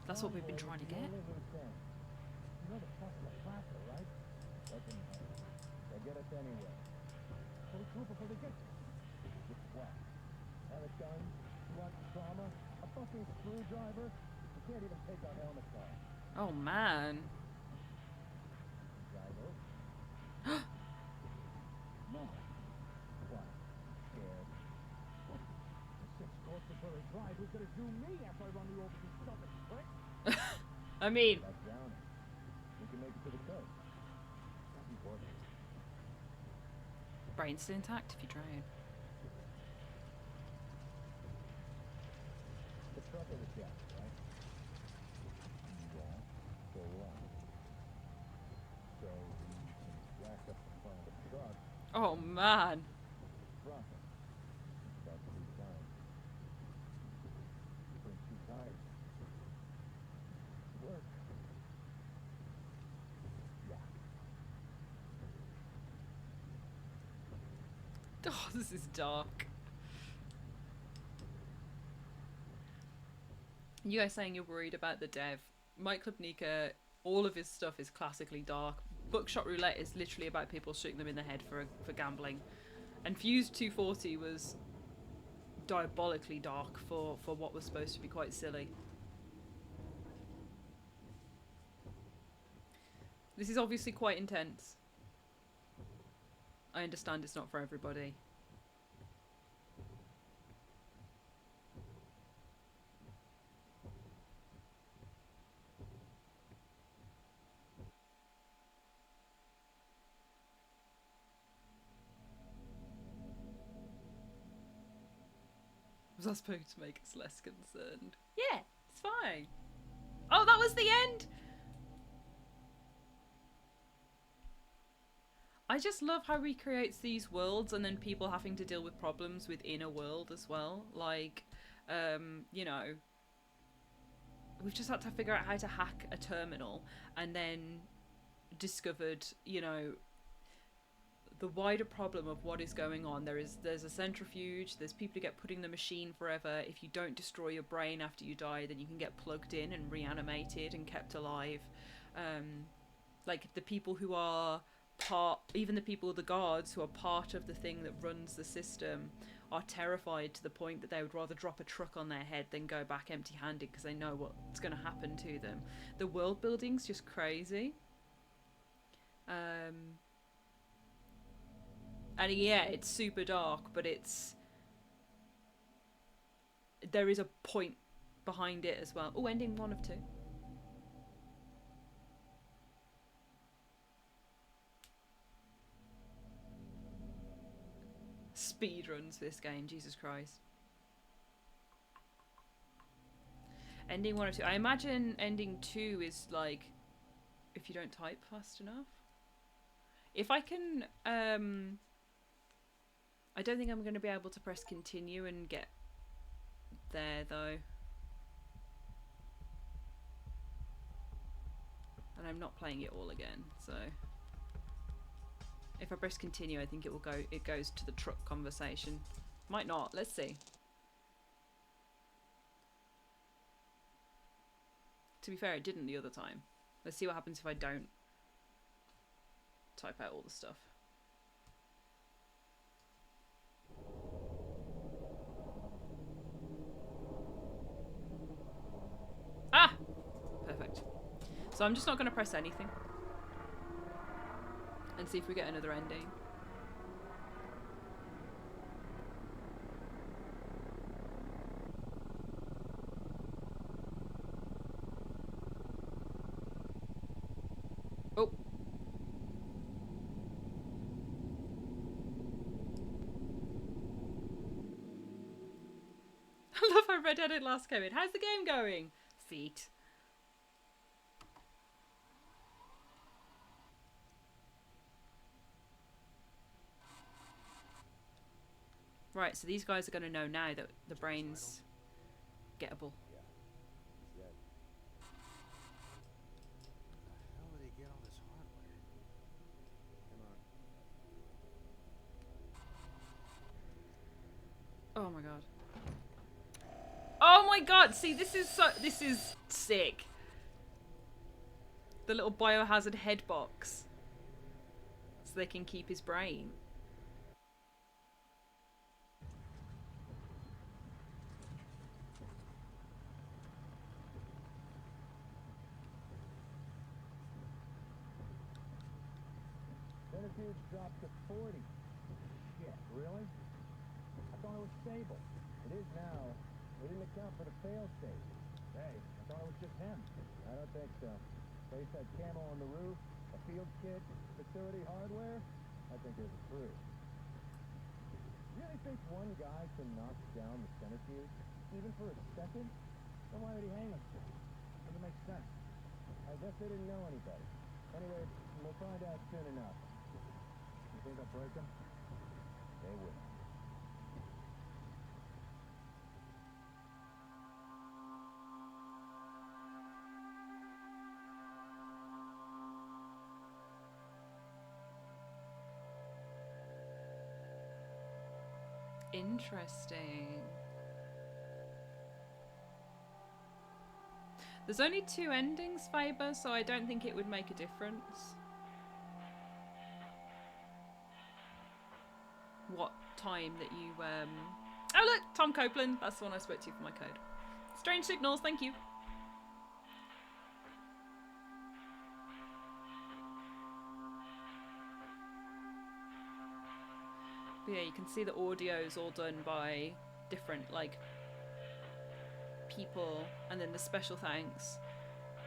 That's what we've been trying to get. You know the Tesla plaza, right? Doesn't matter. They'll get us anyway. What do we do before they get us? With what? Have it done? You want trauma? A fucking screwdriver? You can't even take our helmets off. Oh man. Driver? No. What? Scared? The 6 Corporatory Drive was gonna do me after I run you over these stupid pricks. I mean, Like drowning. We can make it to the coast. That's important. brain's still intact if you drown. The truck of the jet, right? Yeah. So what? So we can jack up the front of the truck. Oh man. Drop it. That's 3 times. Bring 2 tires. Work. Yeah. Oh, this is dark. You guys saying you're worried about the dev. Mike Klubnika, all of his stuff is classically dark. Buckshot Roulette is literally about people shooting them in the head for gambling. And Fused 240 was diabolically dark for what was supposed to be quite silly. This is obviously quite intense. I understand it's not for everybody. Was I supposed to make us less concerned? Yeah, it's fine. Oh, that was the end! I just love how he creates these worlds and then people having to deal with problems within a world as well. Like, you know, we've just had to figure out how to hack a terminal and then discovered, you know, the wider problem of what is going on. There's a centrifuge, there's people who get put in the machine forever. If you don't destroy your brain after you die, then you can get plugged in and reanimated and kept alive. Like the people who are even the people, the guards who are part of the thing that runs the system are terrified to the point that they would rather drop a truck on their head than go back empty-handed because they know what's going to happen to them. The world building's just crazy. And yeah, it's super dark, but it's there is a point behind it as well. Oh, ending 1 of 2. Speed runs this game, Jesus Christ. Ending 1 of 2. I imagine ending 2 is like if you don't type fast enough. If I can, I don't think I'm going to be able to press continue and get there though. And I'm not playing it all again, so if I press continue, I think it goes to the truck conversation. Might not, let's see. To be fair, it didn't the other time. Let's see what happens if I don't type out all the stuff. Ah! Perfect. So I'm just not going to press anything. And see if we get another ending. Oh. I love how Red had it last comment. How's the game going? Feet. Right, so these guys are going to know now that the brain's gettable. Yeah. He's dead. How did he get all this hardware? Come on. Oh my god. Oh my god! See, this is sick. The little biohazard head box. So they can keep his brain. Centrifuge dropped to 40. Shit, really? I thought it was stable. It is now. We didn't account for the fail-safe. Hey, I thought it was just him. I don't think so. Place had camo on the roof, a field kit, facility hardware. I think there's a crew. You really think one guy can knock down the centrifuge? Even for a second? Then why would he hang himself? Doesn't make sense. I guess they didn't know anybody. Anyway, we'll find out soon enough. You think they'll break him? They will. Interesting. There's only 2 endings, Faber, so I don't think it would make a difference. What time that you, Oh look, Tom Copeland. That's the one I spoke to for my code. Strange signals, thank you. But yeah, you can see the audio's all done by different, like, people, and then the special thanks.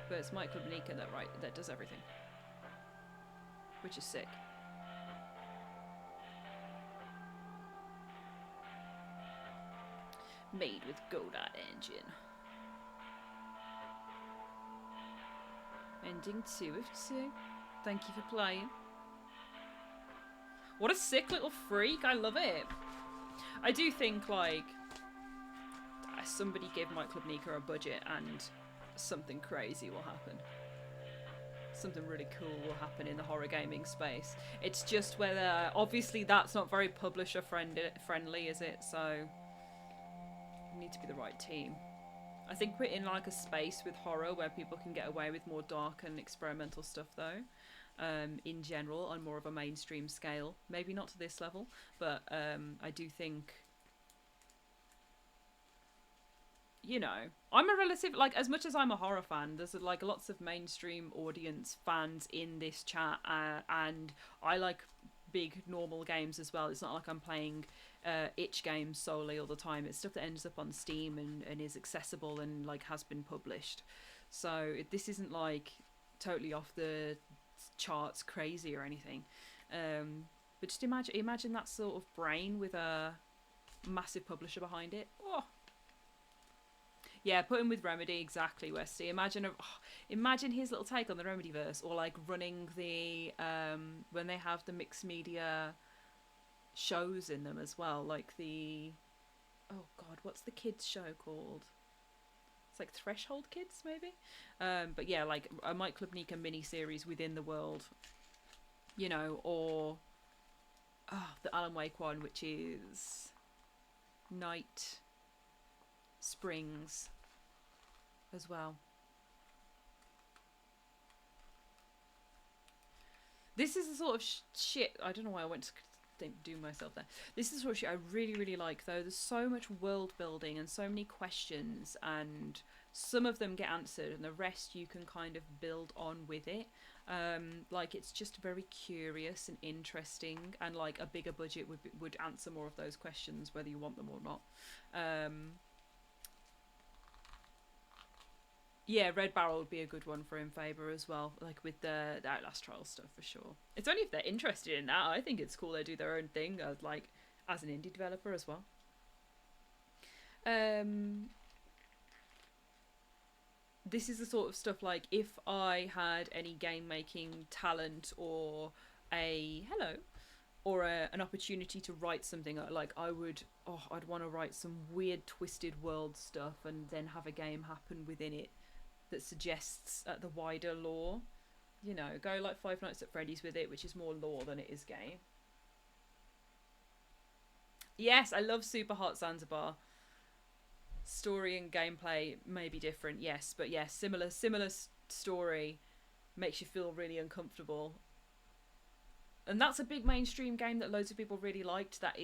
But it's Mike Klubnika that does everything. Which is sick. Made with Godot engine. Ending 2 of 2. Thank you for playing. What a sick little freak. I love it. I do think, like, somebody give Mike Klubnika a budget and something crazy will happen. Something really cool will happen in the horror gaming space. It's just whether, obviously that's not very publisher friendly, is it? So, you need to be the right team. I think we're in like a space with horror where people can get away with more dark and experimental stuff though. In general, on more of a mainstream scale. Maybe not to this level, but I do think, you know, I'm a relative, like, as much as I'm a horror fan, there's like lots of mainstream audience fans in this chat, and I like big normal games as well. It's not like I'm playing itch games solely all the time. It's stuff that ends up on Steam and is accessible and like has been published. So this isn't like totally off the charts crazy or anything. But just imagine that sort of brain with a massive publisher behind it. Oh. Yeah, put him with Remedy, exactly, Westy. Imagine his little take on the Remedyverse, or like running the when they have the mixed media shows in them as well, like the what's the kids show called? It's like Threshold Kids, maybe. But yeah, like a Mike Klubnika mini series within the world, you know, or the Alan Wake one, which is Night Springs as well. This is the sort of shit. I don't know why I went to do myself there. This is the sort of shit I really, really like, though. There's so much world building and so many questions, and some of them get answered, and the rest you can kind of build on with it. Like, it's just very curious and interesting, and like a bigger budget would answer more of those questions, whether you want them or not. Yeah, Red Barrel would be a good one for him, Faber, as well, like with the Outlast Trials stuff, for sure. It's only if they're interested in that. I think it's cool they do their own thing as an indie developer as well. This is the sort of stuff, like, if I had any game making talent or an opportunity to write something, like I'd want to write some weird twisted world stuff and then have a game happen within it that suggests the wider lore. You know, go like Five Nights at Freddy's with it, which is more lore than it is game. Yes, I love Super Hot Zanzibar. Story and gameplay may be different, yes, but yes, similar story makes you feel really uncomfortable. And that's a big mainstream game that loads of people really liked, that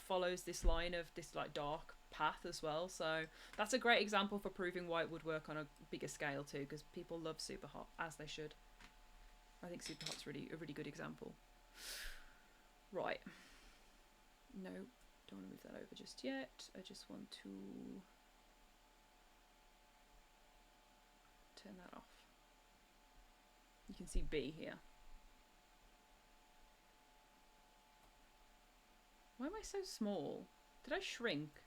follows this line of this like dark path as well. So that's a great example for proving why it would work on a bigger scale too, because people love Super Hot, as they should. I think Super Hot's a really good example. Right. No, don't want to move that over just yet. I just want to turn that off. You can see B here. Why am I so small? Did I shrink?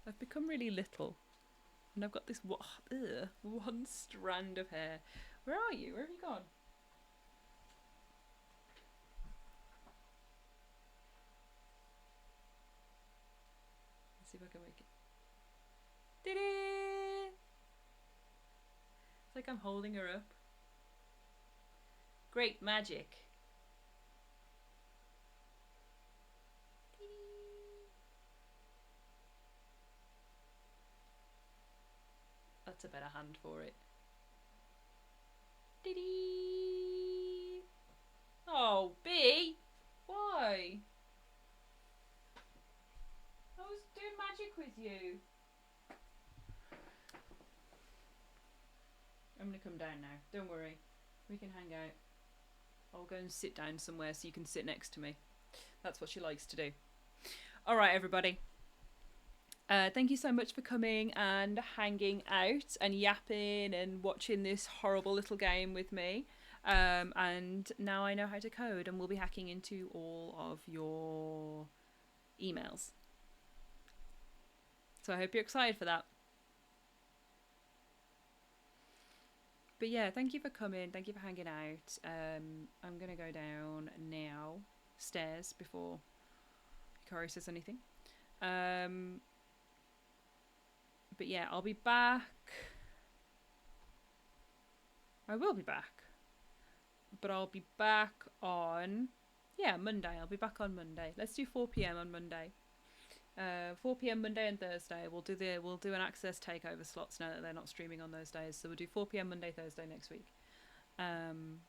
I've become really little. And I've got this one strand of hair. Where are you? Where have you gone? Let's see if I can make it. Did it! It's like I'm holding her up. Great magic. That's a better hand for it. Dee-dee. Oh, B! Why? I was doing magic with you. I'm gonna come down now. Don't worry. We can hang out. I'll go and sit down somewhere so you can sit next to me. That's what she likes to do. Alright, everybody. Thank you so much for coming and hanging out and yapping and watching this horrible little game with me. And now I know how to code, and we'll be hacking into all of your emails. So I hope you're excited for that. But yeah, thank you for coming. Thank you for hanging out. I'm going to go down now, stairs, before Hikari says anything. But yeah, I'll be back. I will be back. But I'll be back on... Yeah, Monday. I'll be back on Monday. Let's do 4 PM on Monday. 4 PM Monday and Thursday. We'll do an access takeover slots now that they're not streaming on those days. So we'll do 4 PM Monday, Thursday next week. And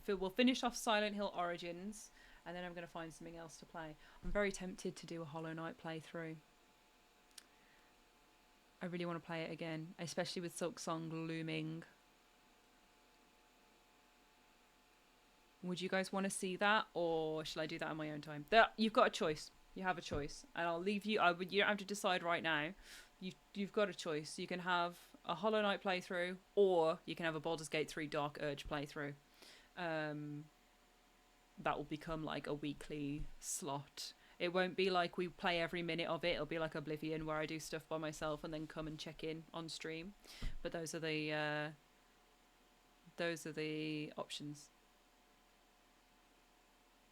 we'll finish off Silent Hill Origins. And then I'm going to find something else to play. I'm very tempted to do a Hollow Knight playthrough. I really want to play it again, especially with Silk Song looming Would you guys want to see that, or shall I do that on my own time? You've got a choice. You have a choice, and I'll leave you. You don't have to decide right now. You've got a choice. You can have a Hollow Knight playthrough, or you can have a Baldur's Gate 3 Dark Urge playthrough. That will become like a weekly slot. It won't be like we play every minute of it. It'll be like Oblivion, where I do stuff by myself and then come and check in on stream. But those are the options.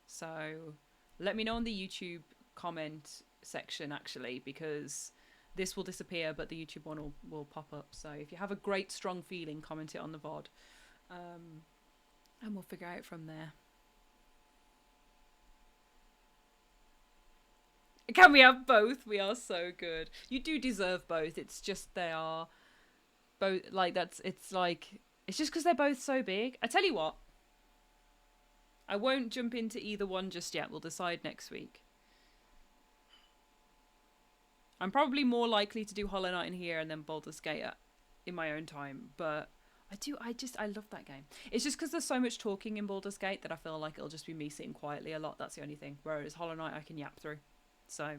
So let me know in the YouTube comment section, actually, because this will disappear, but the YouTube one will pop up. So if you have a great strong feeling, comment it on the VOD, and we'll figure out from there. Can we have both? We are so good. You do deserve both. It's just they are both like it's just because they're both so big. I tell you what, I won't jump into either one just yet. We'll decide next week. I'm probably more likely to do Hollow Knight in here and then Baldur's Gate in my own time, but I love that game. It's just because there's so much talking in Baldur's Gate that I feel like it'll just be me sitting quietly a lot. That's the only thing. Whereas Hollow Knight I can yap through. So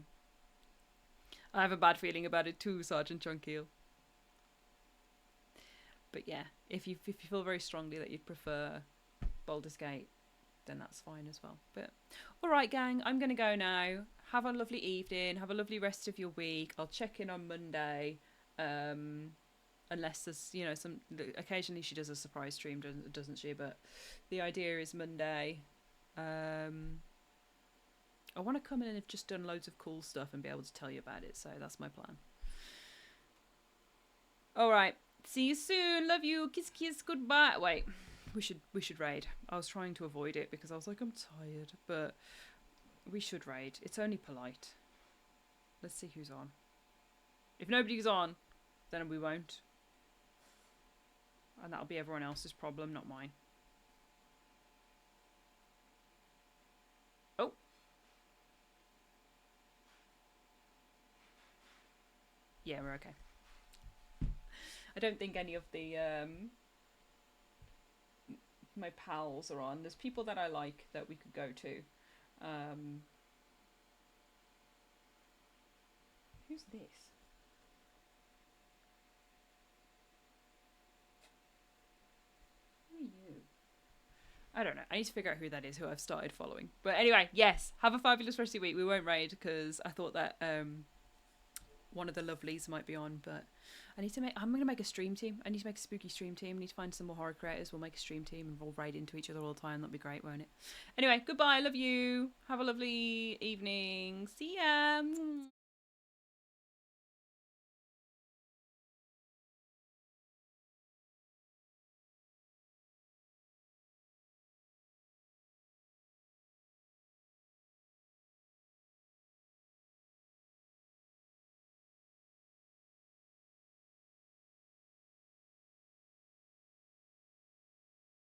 I have a bad feeling about it too, Sergeant Chunkeel. But yeah, if you feel very strongly that you'd prefer Baldur's Gate, then that's fine as well. But all right, gang, I'm gonna go now. Have a lovely evening. Have a lovely rest of your week. I'll check in on Monday, unless there's some. Occasionally she does a surprise stream, doesn't she? But the idea is Monday. I want to come in and have just done loads of cool stuff and be able to tell you about it. So that's my plan. All right. See you soon. Love you. Kiss, kiss. Goodbye. Wait. We should raid. I was trying to avoid it because I was like, I'm tired. But we should raid. It's only polite. Let's see who's on. If nobody's on, then we won't. And that'll be everyone else's problem, not mine. Oh. Yeah, we're okay. I don't think any of the my pals are on. There's people that I like that we could go to. Who's this? Who are you? I don't know. I need to figure out who that is, who I've started following. But anyway, yes, have a fabulous rest of the week. We won't raid because I thought that one of the lovelies might be on, but I'm going to make a stream team. I need to make a spooky stream team. I need to find some more horror creators. We'll make a stream team and we'll raid into each other all the time. That'll be great, won't it? Anyway, goodbye. Love you. Have a lovely evening. See ya.